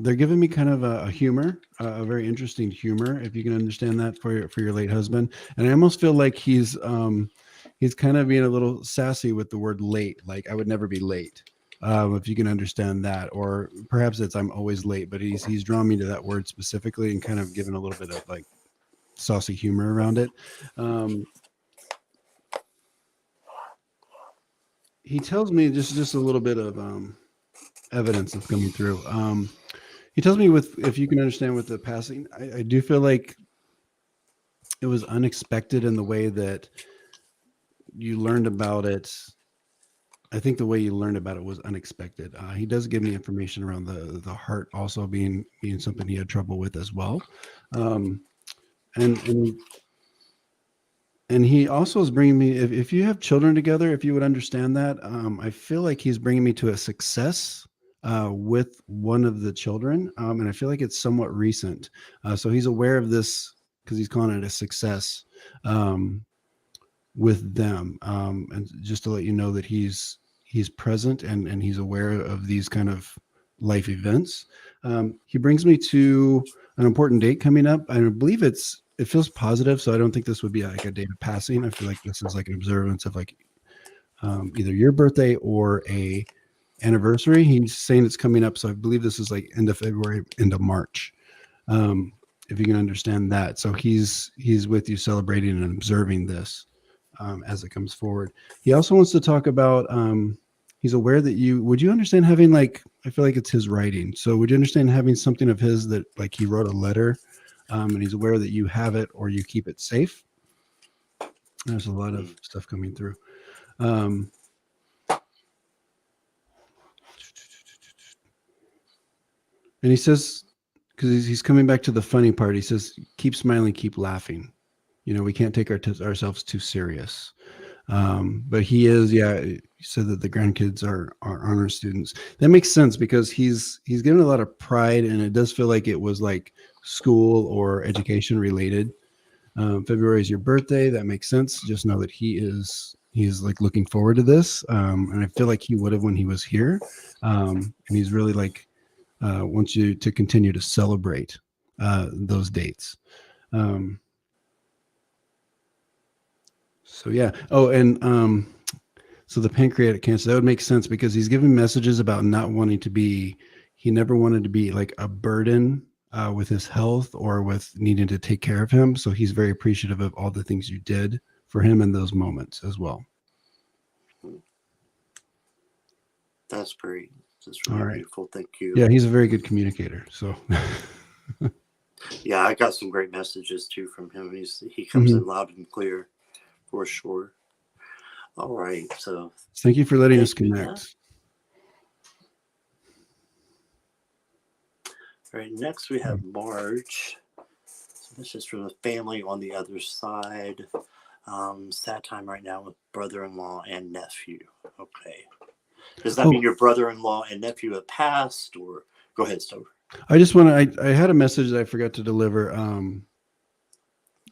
they're giving me kind of a humor, a very interesting humor, if you can understand that for your late husband. And I almost feel like he's kind of being a little sassy with the word late, like I would never be late. If you can understand that, or perhaps it's I'm always late, but he's drawn me to that word specifically and kind of given a little bit of like saucy humor around it. He tells me just a little bit of evidence that's coming through. He tells me if you can understand with the passing, I do feel like it was unexpected in the way that you learned about it. I think the way you learned about it was unexpected. He does give me information around the heart also being something he had trouble with as well. And he also is bringing me, if you have children together, if you would understand that, I feel like he's bringing me to a success with one of the children. And I feel like it's somewhat recent. So he's aware of this because he's calling it a success with them. And just to let you know that he's present and he's aware of these kind of life events. He brings me to an important date coming up. I believe it feels positive. So I don't think this would be like a date of passing. I feel like this is like an observance of like either your birthday or a anniversary. He's saying it's coming up. So I believe this is like end of February, end of March. If you can understand that. So he's with you celebrating and observing this as it comes forward. He also wants to talk about, he's aware that would you understand having like, I feel like it's his writing. So would you understand having something of his that like he wrote a letter and he's aware that you have it or you keep it safe? There's a lot of stuff coming through. And he says, because he's coming back to the funny part, he says, keep smiling, keep laughing. You know, we can't take ourselves too serious. But he is, he said that the grandkids are honor students. That makes sense because he's given a lot of pride, and it does feel like it was like school or education related. February is your birthday. That makes sense. Just know that he is like looking forward to this. And I feel like he would have when he was here. And he's really like, wants you to continue to celebrate those dates. So yeah. Oh, and so the pancreatic cancer, that would make sense because he's giving messages about not wanting to be, he never wanted to be like a burden with his health or with needing to take care of him. So he's very appreciative of all the things you did for him in those moments as well. That's great. That's really beautiful. Thank you. Yeah, he's a very good communicator. So yeah, I got some great messages too from him. He comes in loud and clear for sure. All right. So thank you for letting us connect. All right. Next we have Marge. So this is from the family on the other side. Sad time right now with brother-in-law and nephew. Okay. Does that mean your brother-in-law and nephew have passed, or go ahead, Stopher? I just want to, I had a message that I forgot to deliver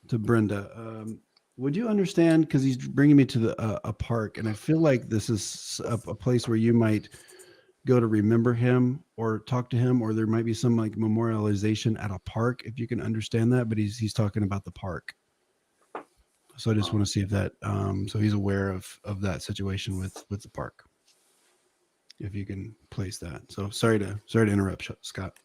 to Brenda. would you understand? Because he's bringing me to a park, and I feel like this is a place where you might go to remember him or talk to him, or there might be some like memorialization at a park, if you can understand that. But he's talking about the park, so I just want to see if that so he's aware of that situation with the park, if you can place that. So sorry to interrupt, Scott.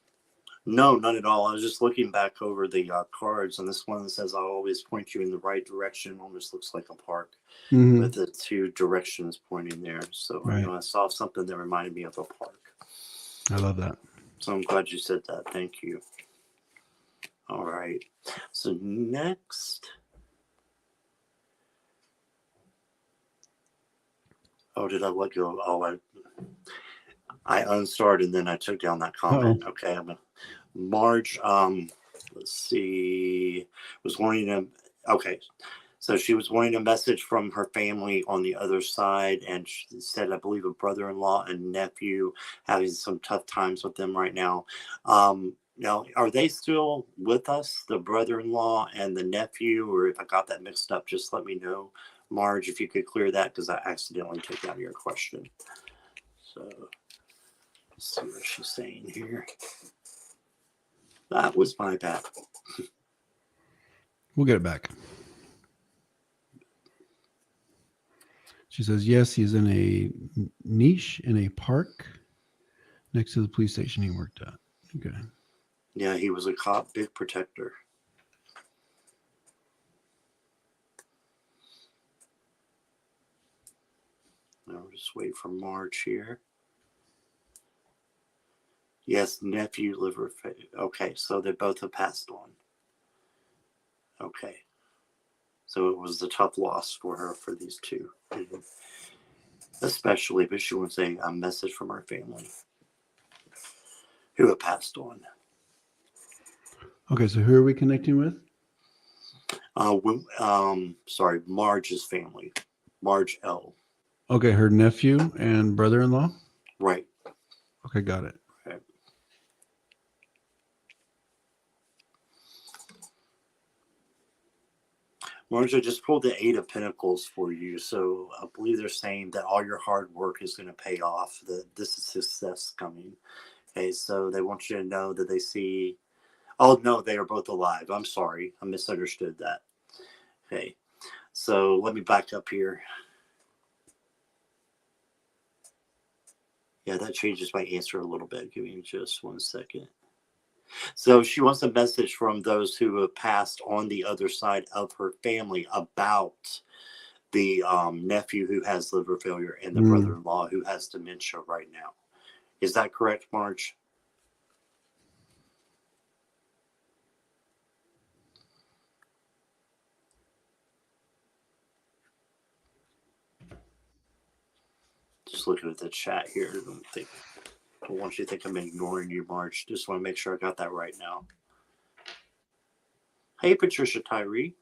No, not at all. I was just looking back over the cards, and this one says, "I'll always point you in the right direction." Almost looks like a park with the two directions pointing there. So I Right. know I saw something that reminded me of a park. I love that. So I'm glad you said that. Thank you. All right. So next. Oh, did I let go? Oh, I unstarred and then I took down that comment. Uh-oh. Okay, Marge. Let's see. Was wanting to. Okay, so she was wanting a message from her family on the other side, and she said, I believe, a brother-in-law and nephew having some tough times with them right now. Now, are they still with us, the brother-in-law and the nephew, or if I got that mixed up, just let me know, Marge, if you could clear that, because I accidentally took down your question. So let's see what she's saying here. That was my bad. We'll get it back. She says, yes, he's in a niche in a park next to the police station he worked at. Okay. Yeah, he was a cop, big protector. Now just wait for March here. Yes, nephew, liver failure. Okay, so they both have passed on. Okay. So it was a tough loss for her for these two. Especially, but she was saying a message from her family who have passed on. Okay, so who are we connecting with? Sorry, Marge's family. Marge L. Okay, her nephew and brother-in-law? Right. Okay, got it. Okay. Marge, I just pulled the Eight of Pentacles for you. So I believe they're saying that all your hard work is going to pay off, that this is success coming. Okay, so they want you to know that they see. Oh, no, they are both alive. I'm sorry. I misunderstood that. Okay, so let me back up here. Yeah, that changes my answer a little bit. Give me just 1 second. So she wants a message from those who have passed on the other side of her family about the nephew who has liver failure and the brother-in-law who has dementia right now. Is that correct, Marge? Just looking at the chat here. I don't want you to think I'm ignoring you, Marge. Just want to make sure I got that right now. Hey, Patricia Tyree.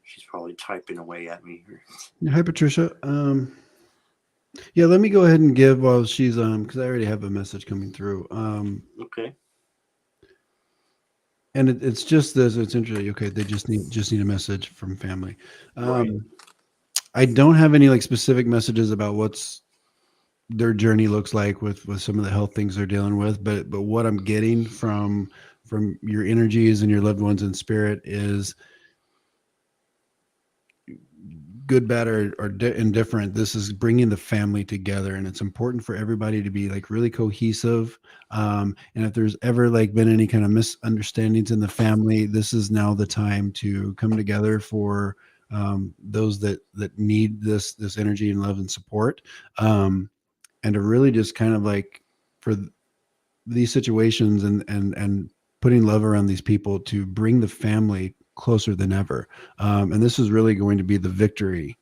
She's probably typing away at me here. Hi, Patricia. Yeah, let me go ahead and give while she's because I already have a message coming through. Okay. And it's just this. It's interesting. Okay, they just need a message from family. Right. I don't have any like specific messages about what's their journey looks like with some of the health things they're dealing with, but what I'm getting from your energies and your loved ones in spirit is good, bad, or indifferent. This is bringing the family together, and it's important for everybody to be like really cohesive. And if there's ever like been any kind of misunderstandings in the family, this is now the time to come together for those that need this energy and love and support, and to really just kind of like for these situations and putting love around these people to bring the family closer than ever. And this is really going to be the victory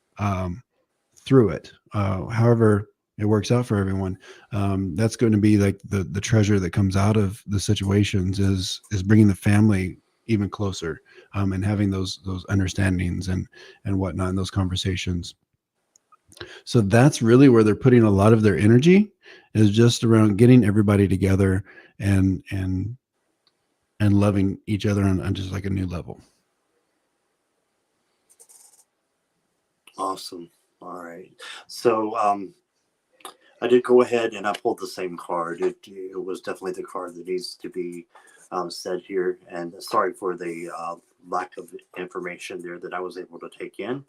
through it. However it works out for everyone, that's going to be like the treasure that comes out of the situations is bringing the family even closer, and having those understandings and whatnot in those conversations. So that's really where they're putting a lot of their energy, is just around getting everybody together and and loving each other on just like a new level. Awesome. All right. So I did go ahead and I pulled the same card. It was definitely the card that needs to be said here. And sorry for the lack of information there that I was able to take in.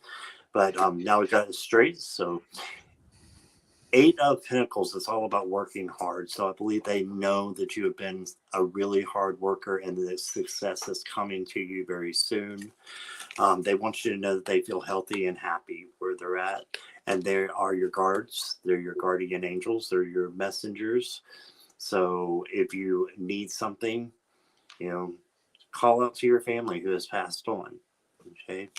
But now we got it straight. So 8 of Pentacles is all about working hard. So I believe they know that you have been a really hard worker and that success is coming to you very soon. They want you to know that they feel healthy and happy where they're at. And they are your guards. They're your guardian angels. They're your messengers. So if you need something, call out to your family who has passed on. Okay.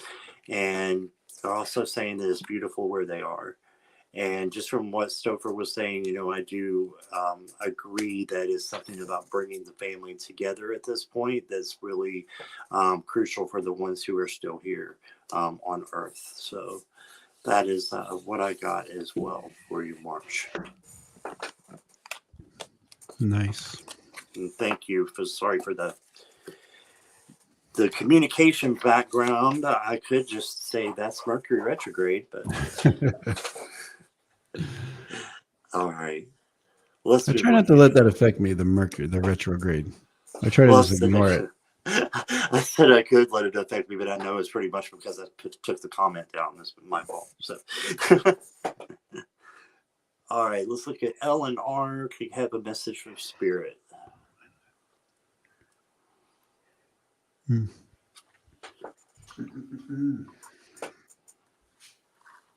And they're also saying that it's beautiful where they are. And just from what Stopher was saying, I do agree that it's something about bringing the family together at this point that's really crucial for the ones who are still here on Earth. So that is what I got as well for you, March. Nice. And thank you sorry for the communication background. I could just say that's Mercury retrograde, but all right. I try not to let that affect me, the retrograde. I try to just ignore it. I said I could let it affect me, but I know it's pretty much because I took the comment down. That's my fault. So, all right, let's look at L and R. Can you have a message from Spirit? And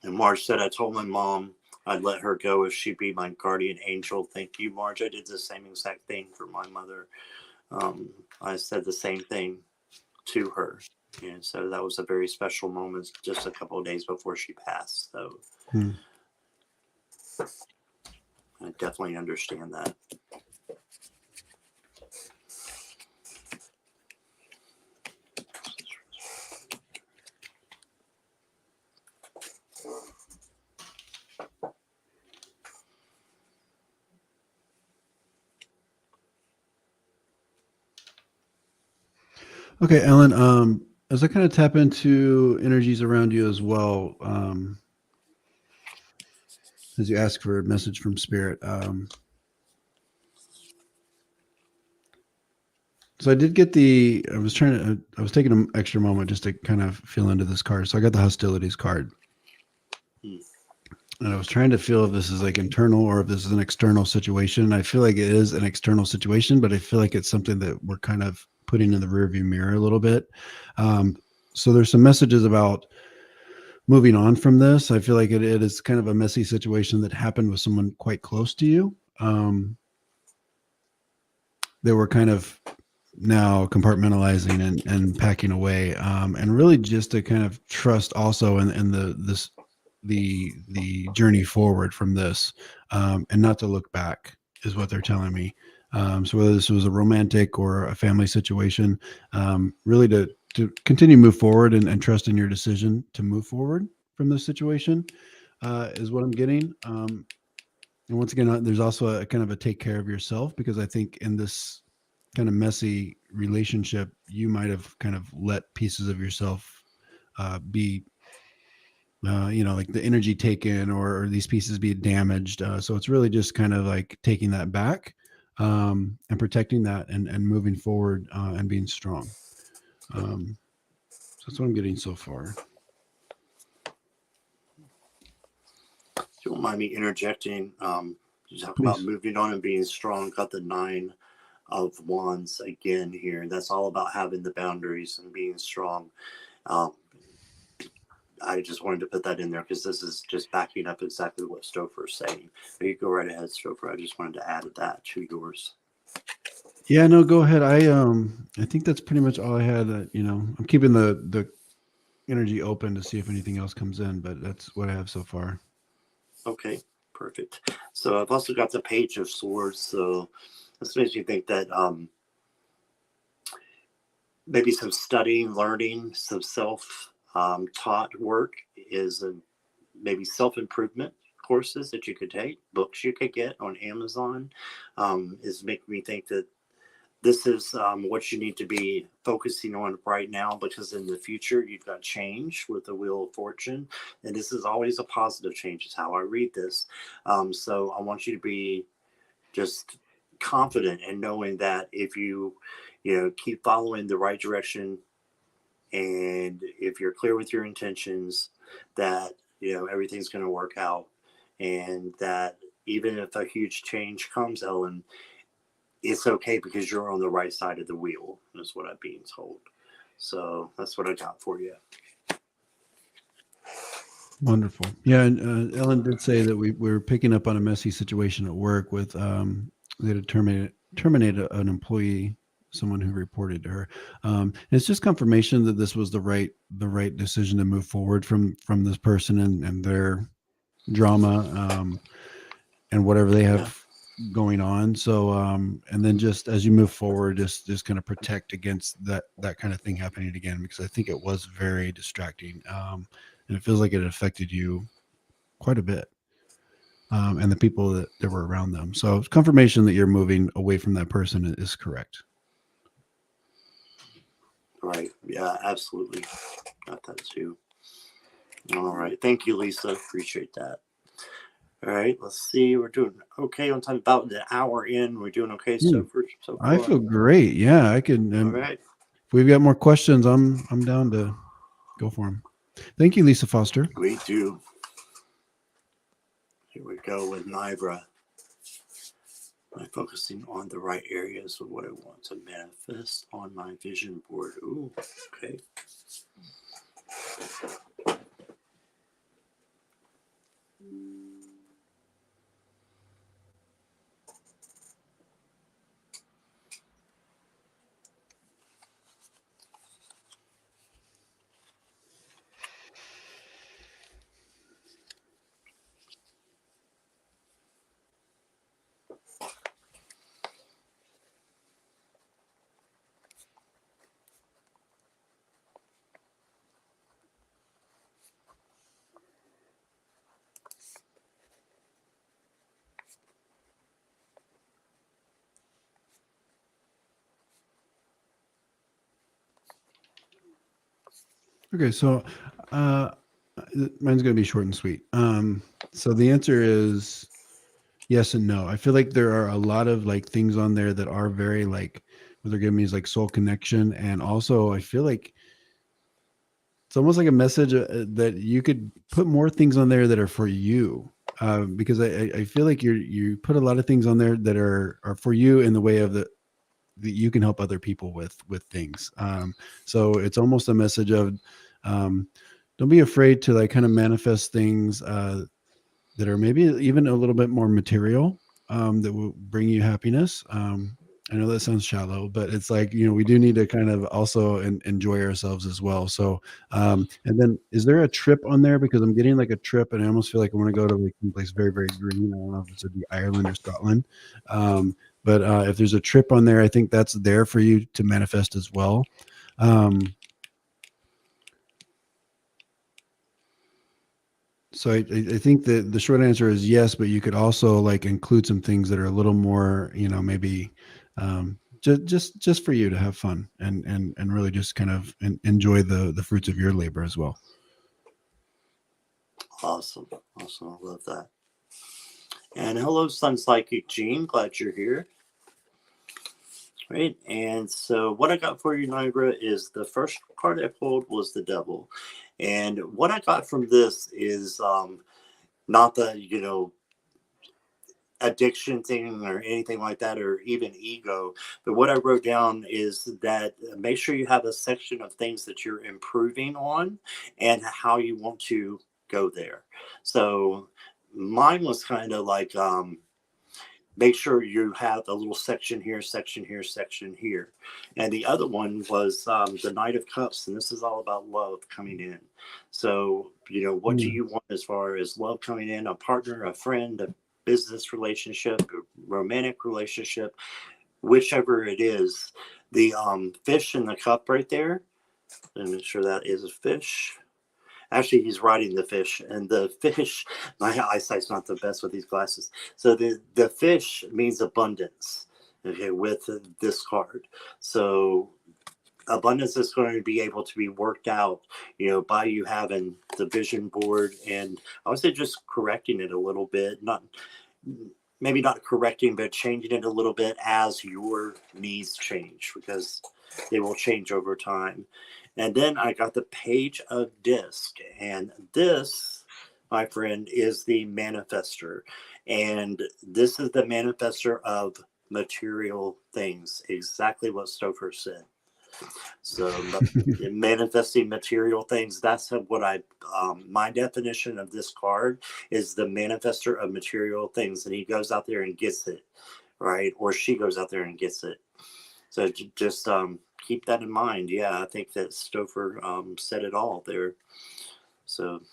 Marge said, I told my mom I'd let her go if she'd be my guardian angel. Thank you, Marge. I did the same exact thing for my mother. I said the same thing to her. And so that was a very special moment just a couple of days before she passed. So I definitely understand that. Okay, Ellen, as I kind of tap into energies around you as well, as you ask for a message from Spirit, so I did get I was taking an extra moment just to kind of feel into this card. So I got the hostilities card. And I was trying to feel if this is like internal or if this is an external situation. I feel like it is an external situation, but I feel like it's something that we're kind of putting in the rearview mirror a little bit. So there's some messages about moving on from this. I feel like it is kind of a messy situation that happened with someone quite close to you. They were kind of now compartmentalizing and packing away, and really just to kind of trust also in the journey forward from this, and not to look back is what they're telling me. So whether this was a romantic or a family situation, really to continue to move forward and trust in your decision to move forward from this situation, is what I'm getting. And once again, there's also a kind of a take care of yourself, because I think in this kind of messy relationship, you might have kind of let pieces of yourself be, like the energy taken, or these pieces be damaged. So it's really just kind of like taking that back, and protecting that, and moving forward, and being strong. So that's what I'm getting so far. Don't mind me interjecting. You talk Please. about moving on and being strong. Got the 9 of Wands again here. That's all about having the boundaries and being strong. I just wanted to put that in there because this is just backing up exactly what Stopher is saying. But you go right ahead, Stopher. I just wanted to add that to yours. Yeah, no, go ahead. I think that's pretty much all I had. I'm keeping the energy open to see if anything else comes in, but that's what I have so far. Okay, perfect. So I've also got the Page of Swords. So this makes me think that maybe some studying, learning, some self-taught work is maybe self-improvement courses that you could take, books you could get on Amazon, is making me think that this is what you need to be focusing on right now, because in the future you've got change with the Wheel of Fortune, and this is always a positive change is how I read this. So I want you to be just confident in knowing that if you keep following the right direction, and if you're clear with your intentions, that everything's going to work out, and that even if a huge change comes, Ellen, it's okay because you're on the right side of the wheel, is what I'm being told. So that's what I got for you. Wonderful. Yeah, and Ellen did say that we were picking up on a messy situation at work with they had to terminate an employee, someone who reported to her. And it's just confirmation that this was the right decision to move forward from this person and their drama and whatever they have going on. So and then just as you move forward, just kind of protect against that kind of thing happening again, because I think it was very distracting. And it feels like it affected you quite a bit, and the people that were around them. So confirmation that you're moving away from that person is correct. Right. Yeah, absolutely. Got that too. All right. Thank you, Lisa. Appreciate that. All right. Let's see. We're doing okay on time. About an hour in. We're doing okay so far. I feel great. Yeah, I can. All right. If we've got more questions, I'm down to go for them. Thank you, Lisa Foster. We do. Here we go with Nibra. I'm focusing on the right areas of what I want to manifest on my vision board. Ooh, okay. Okay, so mine's going to be short and sweet. So the answer is yes and no. I feel like there are a lot of like things on there that are very like what they're giving me is like soul connection, and also I feel like it's almost like a message that you could put more things on there that are for you, because I feel like you put a lot of things on there that are for you in the way of that you can help other people with things. So it's almost a message of don't be afraid to like kind of manifest things that are maybe even a little bit more material, that will bring you happiness. I know that sounds shallow, but it's like, we do need to kind of also enjoy ourselves as well. So, and then is there a trip on there? Because I'm getting like a trip and I almost feel like I want to go to like some place very, very green. I don't know if it's would be Ireland or Scotland. But if there's a trip on there, I think that's there for you to manifest as well. So I think that the short answer is yes, but you could also like include some things that are a little more, maybe just for you to have fun and really just kind of enjoy the fruits of your labor as well. Awesome. I love that. And hello, Sun Psychic Gene. Glad you're here. Right. And so what I got for you, Niagara, is the first card I pulled was the Devil. And what I got from this is not the, addiction thing or anything like that, or even ego. But what I wrote down is that make sure you have a section of things that you're improving on and how you want to go there. So mine was kind of like, make sure you have a little section here, section here, section here. And the other one was the Knight of Cups. And this is all about love coming in. So, what do you want as far as love coming in? A partner, a friend, a business relationship, a romantic relationship, whichever it is. The fish in the cup right there. Let me make sure that is a fish. Actually, he's riding the fish, and the fish, my eyesight's not the best with these glasses. So the fish means abundance. okay, with this card. So abundance is going to be able to be worked out, by you having the vision board, and I would say just correcting it a little bit, not maybe not correcting, but changing it a little bit as your needs change, because they will change over time. And then I got the page of disc, and this, my friend, is the manifester, and this is the manifester of material things, exactly what Stopher said. So manifesting material things, that's what my definition of this card is, the manifester of material things. And he goes out there and gets it, right? Or she goes out there and gets it. So just keep that in mind. Yeah, I think that Stopher said it all there. So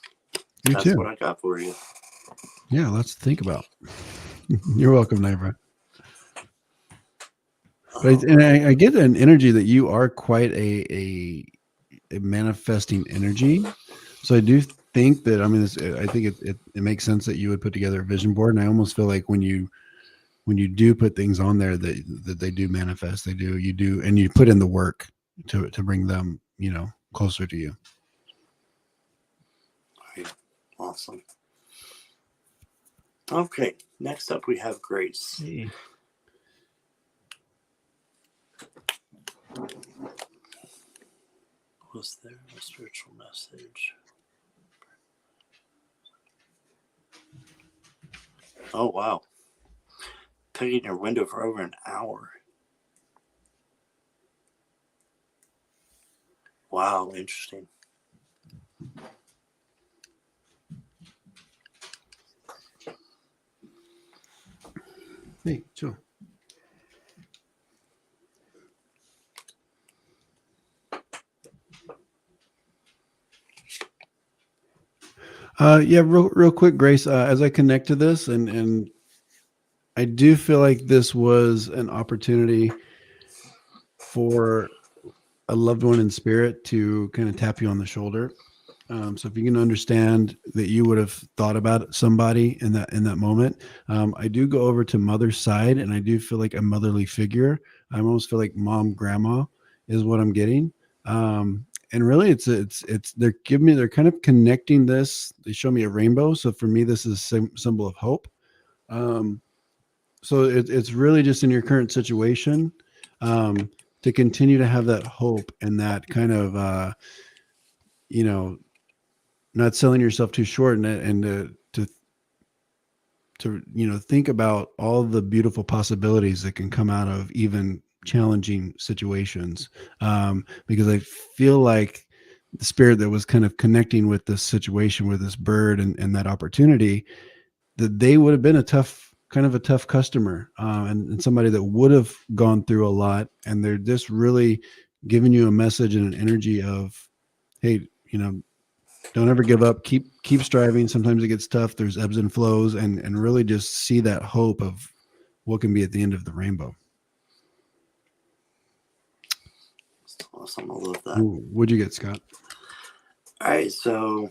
that's what I got for you. Yeah, lots to think about. You're welcome, Neighbor. But I get an energy that you are quite a manifesting energy. So I do think that, I mean, I think it makes sense that you would put together a vision board. And I almost feel like when you do put things on there that they do manifest, you do, and you put in the work to bring them, closer to you. Right. Awesome. Okay. Next up, we have Grace. Hey. Was there a spiritual message? Oh, wow. Picking your window for over an hour. Wow, interesting. Hey, sure. Yeah, real quick, Grace. As I connect to this, and I do feel like this was an opportunity for a loved one in spirit to kind of tap you on the shoulder. So if you can understand that you would have thought about somebody in that moment, I do go over to mother's side, and I do feel like a motherly figure. I almost feel like mom, grandma is what I'm getting. And really, it's they're kind of connecting this. They show me a rainbow, so for me, this is a symbol of hope. So it's really just in your current situation, to continue to have that hope and that kind of not selling yourself too short, and to think about all the beautiful possibilities that can come out of even challenging situations, because I feel like the spirit that was kind of connecting with this situation with this bird and that opportunity, that they would have been a tough customer, and somebody that would have gone through a lot, and they're just really giving you a message and an energy of, hey, don't ever give up. Keep striving. Sometimes it gets tough. There's ebbs and flows, and really just see that hope of what can be at the end of the rainbow. That's awesome. I love that. What'd you get, Scott? All right. So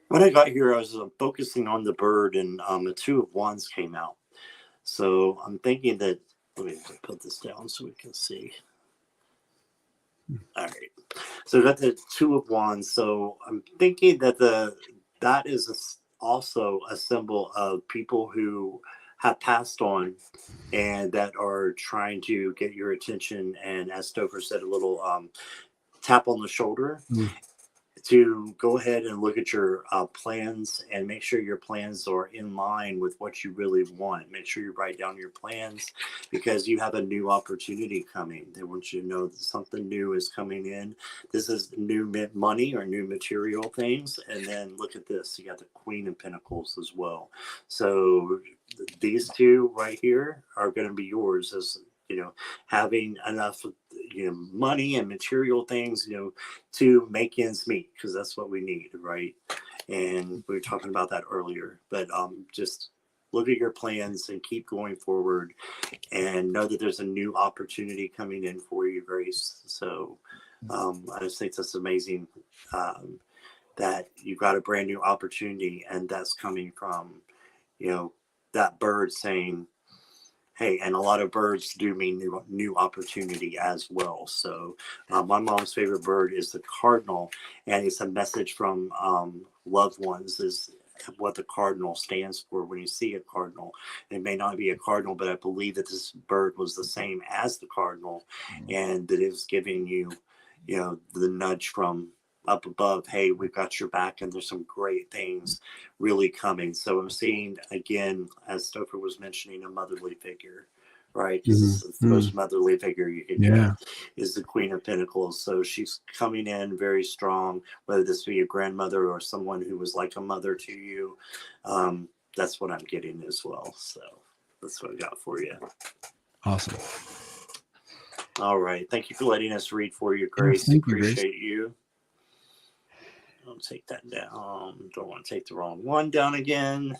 when I got here, I was focusing on the bird, and the Two of Wands came out. So I'm thinking that, let me put this down so we can see. All right. So I got the Two of Wands. So I'm thinking that that is also a symbol of people who have passed on and that are trying to get your attention. And as Stopher said, a little tap on the shoulder. To go ahead and look at your plans and make sure your plans are in line with what you really want. Make sure you write down your plans, because you have a new opportunity coming. They want you to know that something new is coming in. This is new money or new material things. And then look at this. You got the Queen of Pentacles as well. So these two right here are going to be yours, as having enough money and material things to make ends meet, because that's what we need, right? And we were talking about that earlier. But just look at your plans and keep going forward, and know that there's a new opportunity coming in for you, Grace. So I just think that's amazing, that you've got a brand new opportunity, and that's coming from that bird saying, Hey, and a lot of birds do mean new opportunity as well. So, my mom's favorite bird is the cardinal, and it's a message from loved ones. Is what the cardinal stands for. When you see a cardinal, it may not be a cardinal, but I believe that this bird was the same as the cardinal, and that it was giving you, the nudge from up above. Hey, we've got your back, and there's some great things really coming. So I'm seeing again, as Stopher was mentioning, a motherly figure, right? Because Hmm. it's the most motherly figure you can Yeah. get is the Queen of Pentacles. So she's coming in very strong, whether this be a grandmother or someone who was like a mother to you. That's what I'm getting as well. So that's what I got for you. Awesome. All right. Thank you for letting us read for you, Yes, Grace. thank you, Grace. Appreciate you. I'll take that down. Don't want to take the wrong one down again.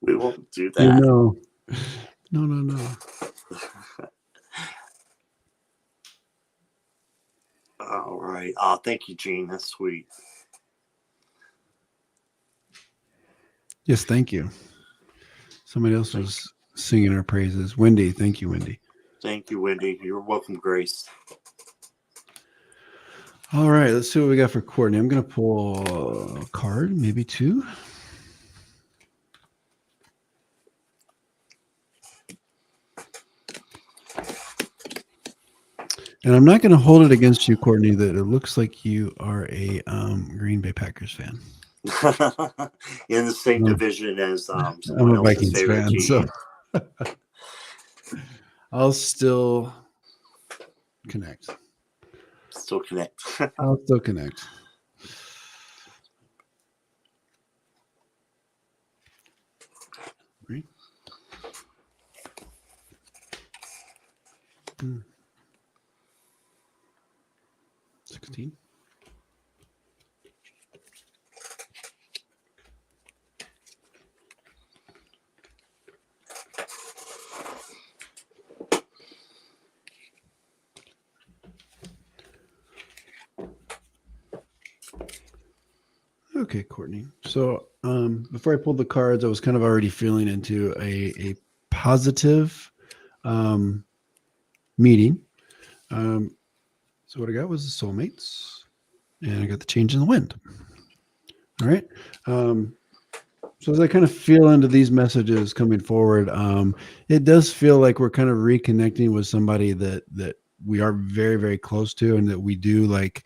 We won't do that. No. No. All right. Thank you, Gene. That's sweet. Yes, thank you. Somebody else was singing our praises. Wendy, thank you, Wendy. Thank you, Wendy. You're welcome, Grace. All right, let's see what we got for Courtney. I'm going to pull a card, maybe two. And I'm not going to hold it against you, Courtney, that it looks like you are a Green Bay Packers fan. In the same division as I'm someone a else's Vikings favorite fan, team. so I'll still connect. Still connect. I'll still connect. Right? 16. Okay, Courtney. So before I pulled the cards, I was kind of already feeling into a positive meeting. So what I got was the soulmates, and I got the change in the wind. All right. So as I kind of feel into these messages coming forward, it does feel like we're kind of reconnecting with somebody that we are very, very close to, and that we do like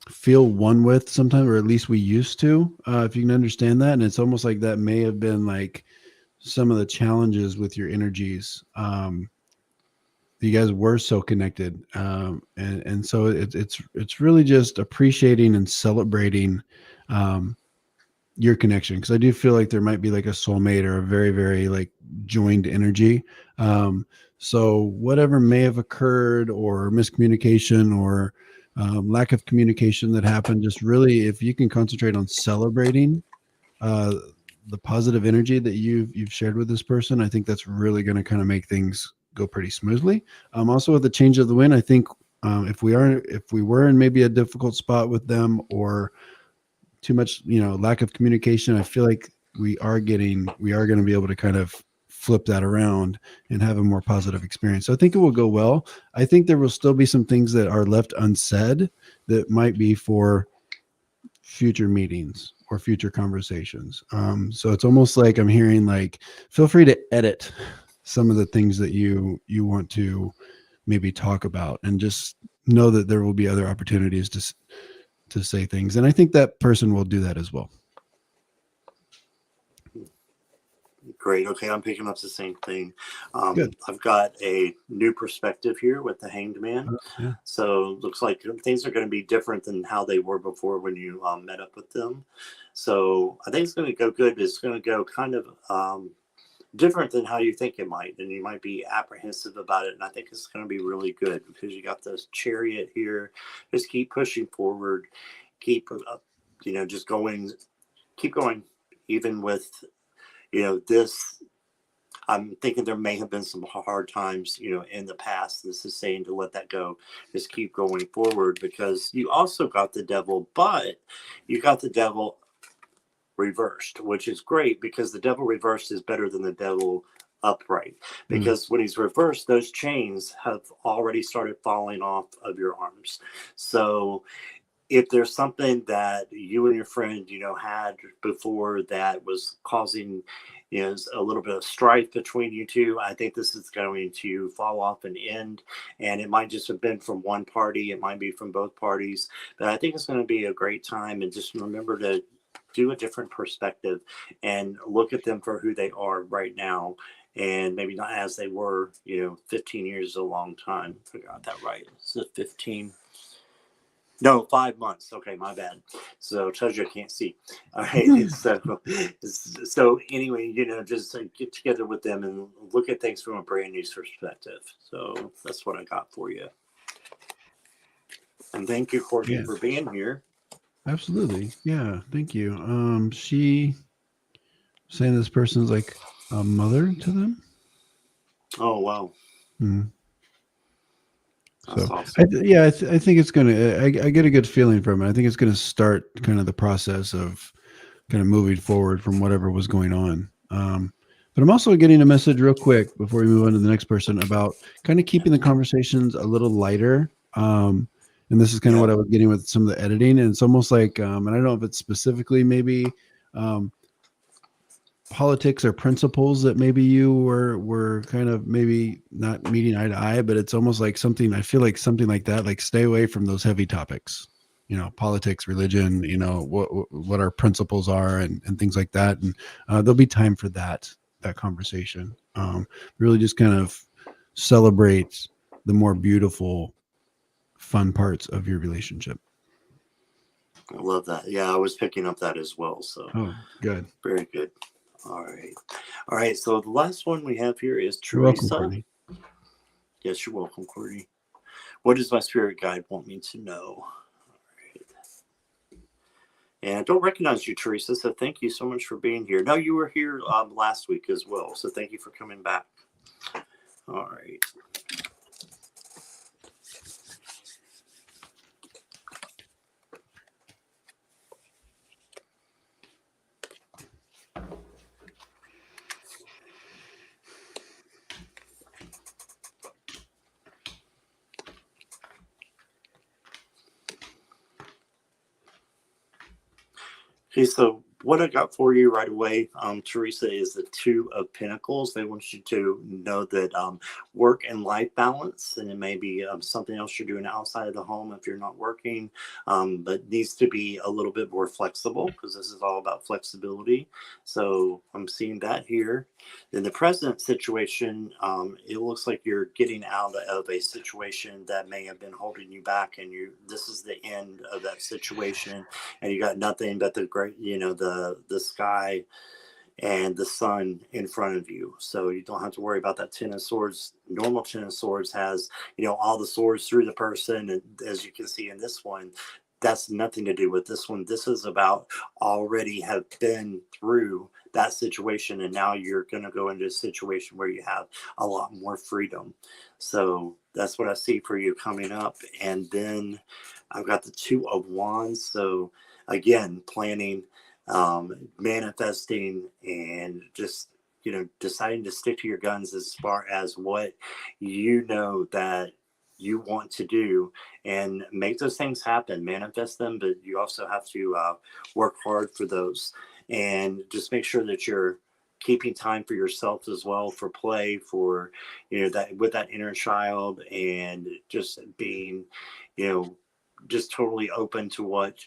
feel one with sometimes, or at least we used to, if you can understand that. And it's almost like that may have been like some of the challenges with your energies. You guys were so connected, and so it's really just appreciating and celebrating your connection, because I do feel like there might be like a soulmate or a very, very like joined energy. So whatever may have occurred, or miscommunication, or lack of communication that happened, just really, if you can concentrate on celebrating the positive energy that you've shared with this person, I think that's really going to kind of make things go pretty smoothly. Also with the change of the wind, I think if we were in maybe a difficult spot with them, or too much, lack of communication, I feel like we are going to be able to kind of flip that around and have a more positive experience. So I think it will go well. I think there will still be some things that are left unsaid that might be for future meetings or future conversations. So it's almost like I'm hearing like, feel free to edit some of the things that you want to maybe talk about, and just know that there will be other opportunities to say things. And I think that person will do that as well. Great. Okay, I'm picking up the same thing. Good. I've got a new perspective here with the Hanged Man. Yeah. So looks like things are going to be different than how they were before when you met up with them. So I think it's going to go good. It's going to go kind of different than how you think it might, and you might be apprehensive about it. And I think it's going to be really good, because you got this Chariot here. Just keep pushing forward. Keep, just going. Keep going, even with this. I'm thinking there may have been some hard times, in the past. This is saying to let that go. Just keep going forward, because you also got the devil, but you got the devil reversed, which is great because the devil reversed is better than the devil upright. Mm. Because when he's reversed, those chains have already started falling off of your arms. So if there's something that you and your friend, had before that was causing, a little bit of strife between you two, I think this is going to fall off and end. And it might just have been from one party, it might be from both parties, but I think it's going to be a great time. And just remember to do a different perspective and look at them for who they are right now. And maybe not as they were, 15 years is a long time. I got that right. It's 15. No, 5 months. Okay, my bad. So tells you I can't see. All right. So anyway, just get together with them and look at things from a brand new perspective. So that's what I got for you. And thank you, Courtney, Yeah. for being here. Absolutely. Yeah. Thank you. She saying this person's like a mother to them. Oh, wow. Mm. That's So, awesome. I think it's gonna. I get a good feeling from it. I think it's gonna start kind of the process of kind of moving forward from whatever was going on. But I'm also getting a message real quick before we move on to the next person about kind of keeping the conversations a little lighter. And this is kind of what I was getting with some of the editing. And it's almost like, and I don't know if it's specifically maybe politics or principles that maybe you were kind of maybe not meeting eye to eye, but it's almost like something, I feel like something like that, like stay away from those heavy topics, politics, religion, what our principles are and things like that. And there'll be time for that conversation. Really just kind of celebrate the more beautiful, fun parts of your relationship. I love that. Yeah, I was picking up that as well. So, good. Very good. All right. So the last one we have here is Teresa. You're welcome, Courtney. Yes, you're welcome, Courtney. What does my spirit guide want me to know? All right. And I don't recognize you, Teresa, so thank you so much for being here. No, you were here last week as well, so thank you for coming back. All right. Okay, so what I got for you right away, Teresa, is the Two of Pentacles. They want you to know that work and life balance, and it may be something else you're doing outside of the home if you're not working, but needs to be a little bit more flexible because this is all about flexibility. So I'm seeing that here. In the present situation, it looks like you're getting out of a situation that may have been holding you back, and this is the end of that situation, and you got nothing but the great, the sky and the sun in front of you. So you don't have to worry about that Ten of Swords. Normal Ten of Swords has, all the swords through the person. And as you can see in this one, that's nothing to do with this one. This is about already have been through that situation. And now you're going to go into a situation where you have a lot more freedom. So that's what I see for you coming up. And then I've got the Two of Wands. So again, planning, manifesting, and just deciding to stick to your guns as far as what that you want to do and make those things happen, manifest them, but you also have to work hard for those, and just make sure that you're keeping time for yourself as well, for play, for that with that inner child, and just being just totally open to what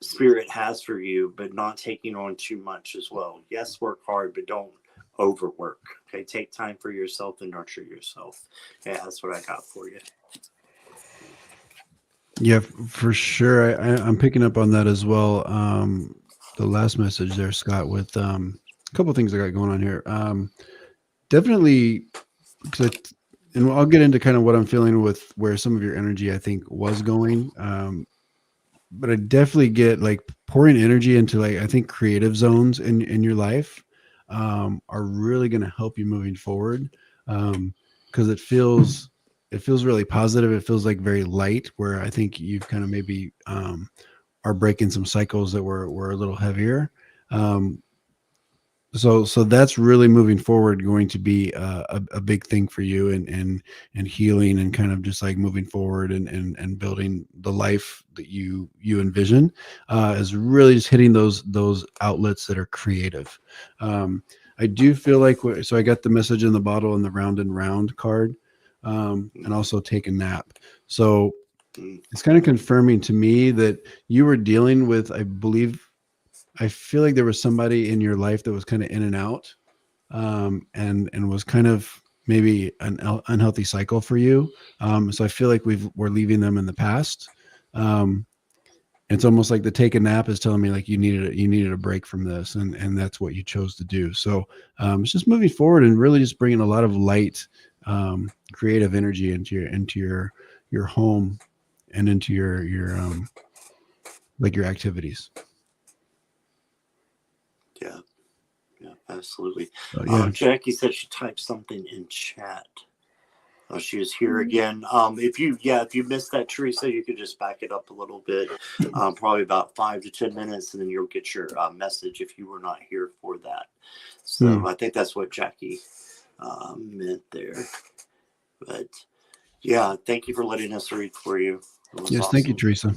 spirit has for you, but not taking on too much as well. Yes, work hard, but don't overwork. Okay, take time for yourself and nurture yourself. Yeah, that's what I got for you. Yeah, for sure. I'm picking up on that as well. The last message there, Scott, with a couple of things I got going on here. Definitely, and I'll get into kind of what I'm feeling with where some of your energy I think was going. But I definitely get like pouring energy into like, I think creative zones in your life are really going to help you moving forward. Cause it feels really positive. It feels like very light, where I think you've kind of maybe are breaking some cycles that were a little heavier. So that's really moving forward going to be a big thing for you, and healing, and kind of just like moving forward, and building the life that you envision, is really just hitting those outlets that are creative. I do feel like, so I got the message in the bottle and the round and round card, and also take a nap. So it's kind of confirming to me that you were dealing with, I feel like there was somebody in your life that was kind of in and out, and was kind of maybe an unhealthy cycle for you. So I feel like we're leaving them in the past. It's almost like the take a nap is telling me like you needed a break from this, and that's what you chose to do. So it's just moving forward and really just bringing a lot of light, creative energy into your home, and into your like your activities. Yeah. Yeah, absolutely. Yeah. Jackie said she typed something in chat. She was here again. If you missed that, Teresa, you could just back it up a little bit, probably about 5 to 10 minutes, and then you'll get your message if you were not here for that. So I think that's what Jackie meant there. But yeah, thank you for letting us read for you. Yes, awesome. Thank you, Teresa.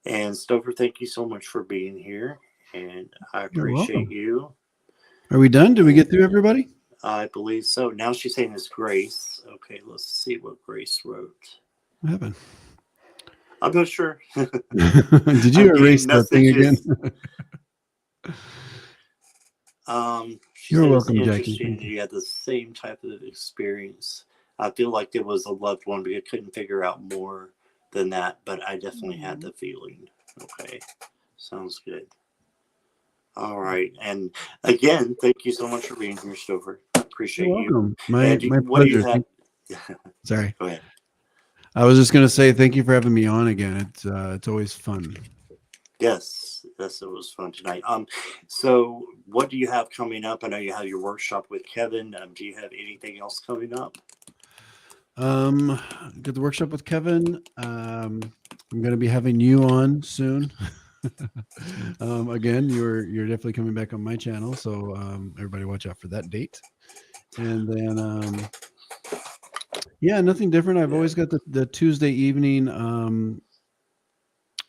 And Stopher, thank you so much for being here, and I appreciate you. Are we done? Did we get through everybody? I believe so. Now she's saying it's Grace. Okay, let's see what Grace wrote. What happened? I'm not sure. Did you erase that thing again? She You're said welcome, it's Jackie. interesting you had the same type of experience. I feel like it was a loved one, but I couldn't figure out more than that. But I definitely had the feeling. Okay, sounds good. All right, and again, thank you so much for being here, Stover. Appreciate You're welcome. My what do you pleasure. have? Sorry. Go ahead. I was just gonna say thank you for having me on again. It's always fun. Yes, it was fun tonight. So what do you have coming up? I know you have your workshop with Kevin. Do you have anything else coming up? Got the workshop with Kevin. I'm gonna be having you on soon. Again, you're definitely coming back on my channel, so everybody watch out for that date. And then yeah, nothing different. I've always got the Tuesday evening.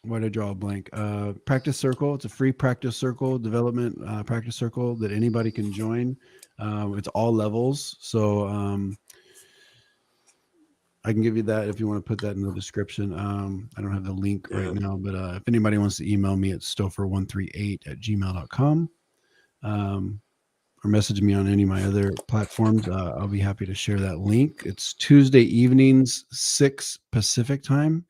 Why did I draw a blank? Practice circle. It's a free practice circle development practice circle that anybody can join. It's all levels, so I can give you that if you want to put that in the description. I don't have the link right now, but if anybody wants to email me at stopher138@gmail.com, or message me on any of my other platforms, I'll be happy to share that link. It's Tuesday evenings, 6 Pacific time.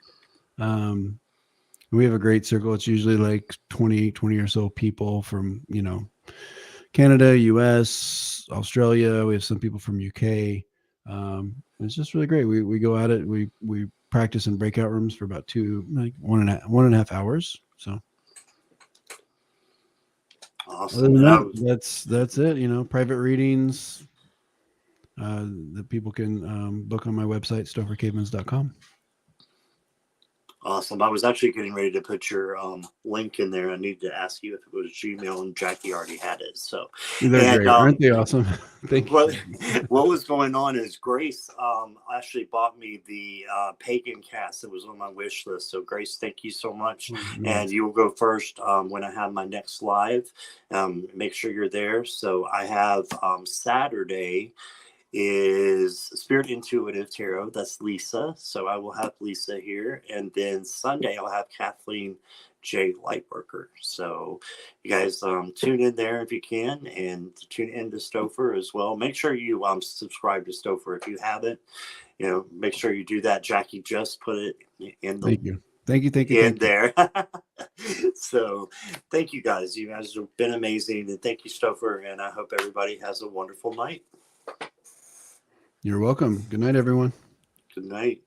We have a great circle. It's usually like 20 or so people from, Canada, US, Australia. We have some people from UK. It's just really great. We go at it. We practice in breakout rooms for about 1 and a half hours. So awesome. Other than that, that's it. Private readings that people can book on my website, stophercavins.com. Awesome. I was actually getting ready to put your link in there. I needed to ask you if it was Gmail, and Jackie already had it. So they're great. Aren't they awesome? Thank you. What was going on is Grace actually bought me the Pagan Cast that was on my wish list. So Grace, thank you so much. And you will go first when I have my next live. Make sure you're there. So I have Saturday is Spirit Intuitive Tarot. That's Lisa. So I will have Lisa here. And then Sunday I'll have Kathleen J. Lightworker. So you guys tune in there if you can, and tune in to Stopher as well. Make sure you subscribe to Stopher if you haven't. Make sure you do that. Jackie just put it in the Thank you. there. So thank you guys. You guys have been amazing, and thank you, Stopher, and I hope everybody has a wonderful night. You're welcome. Good night, everyone. Good night.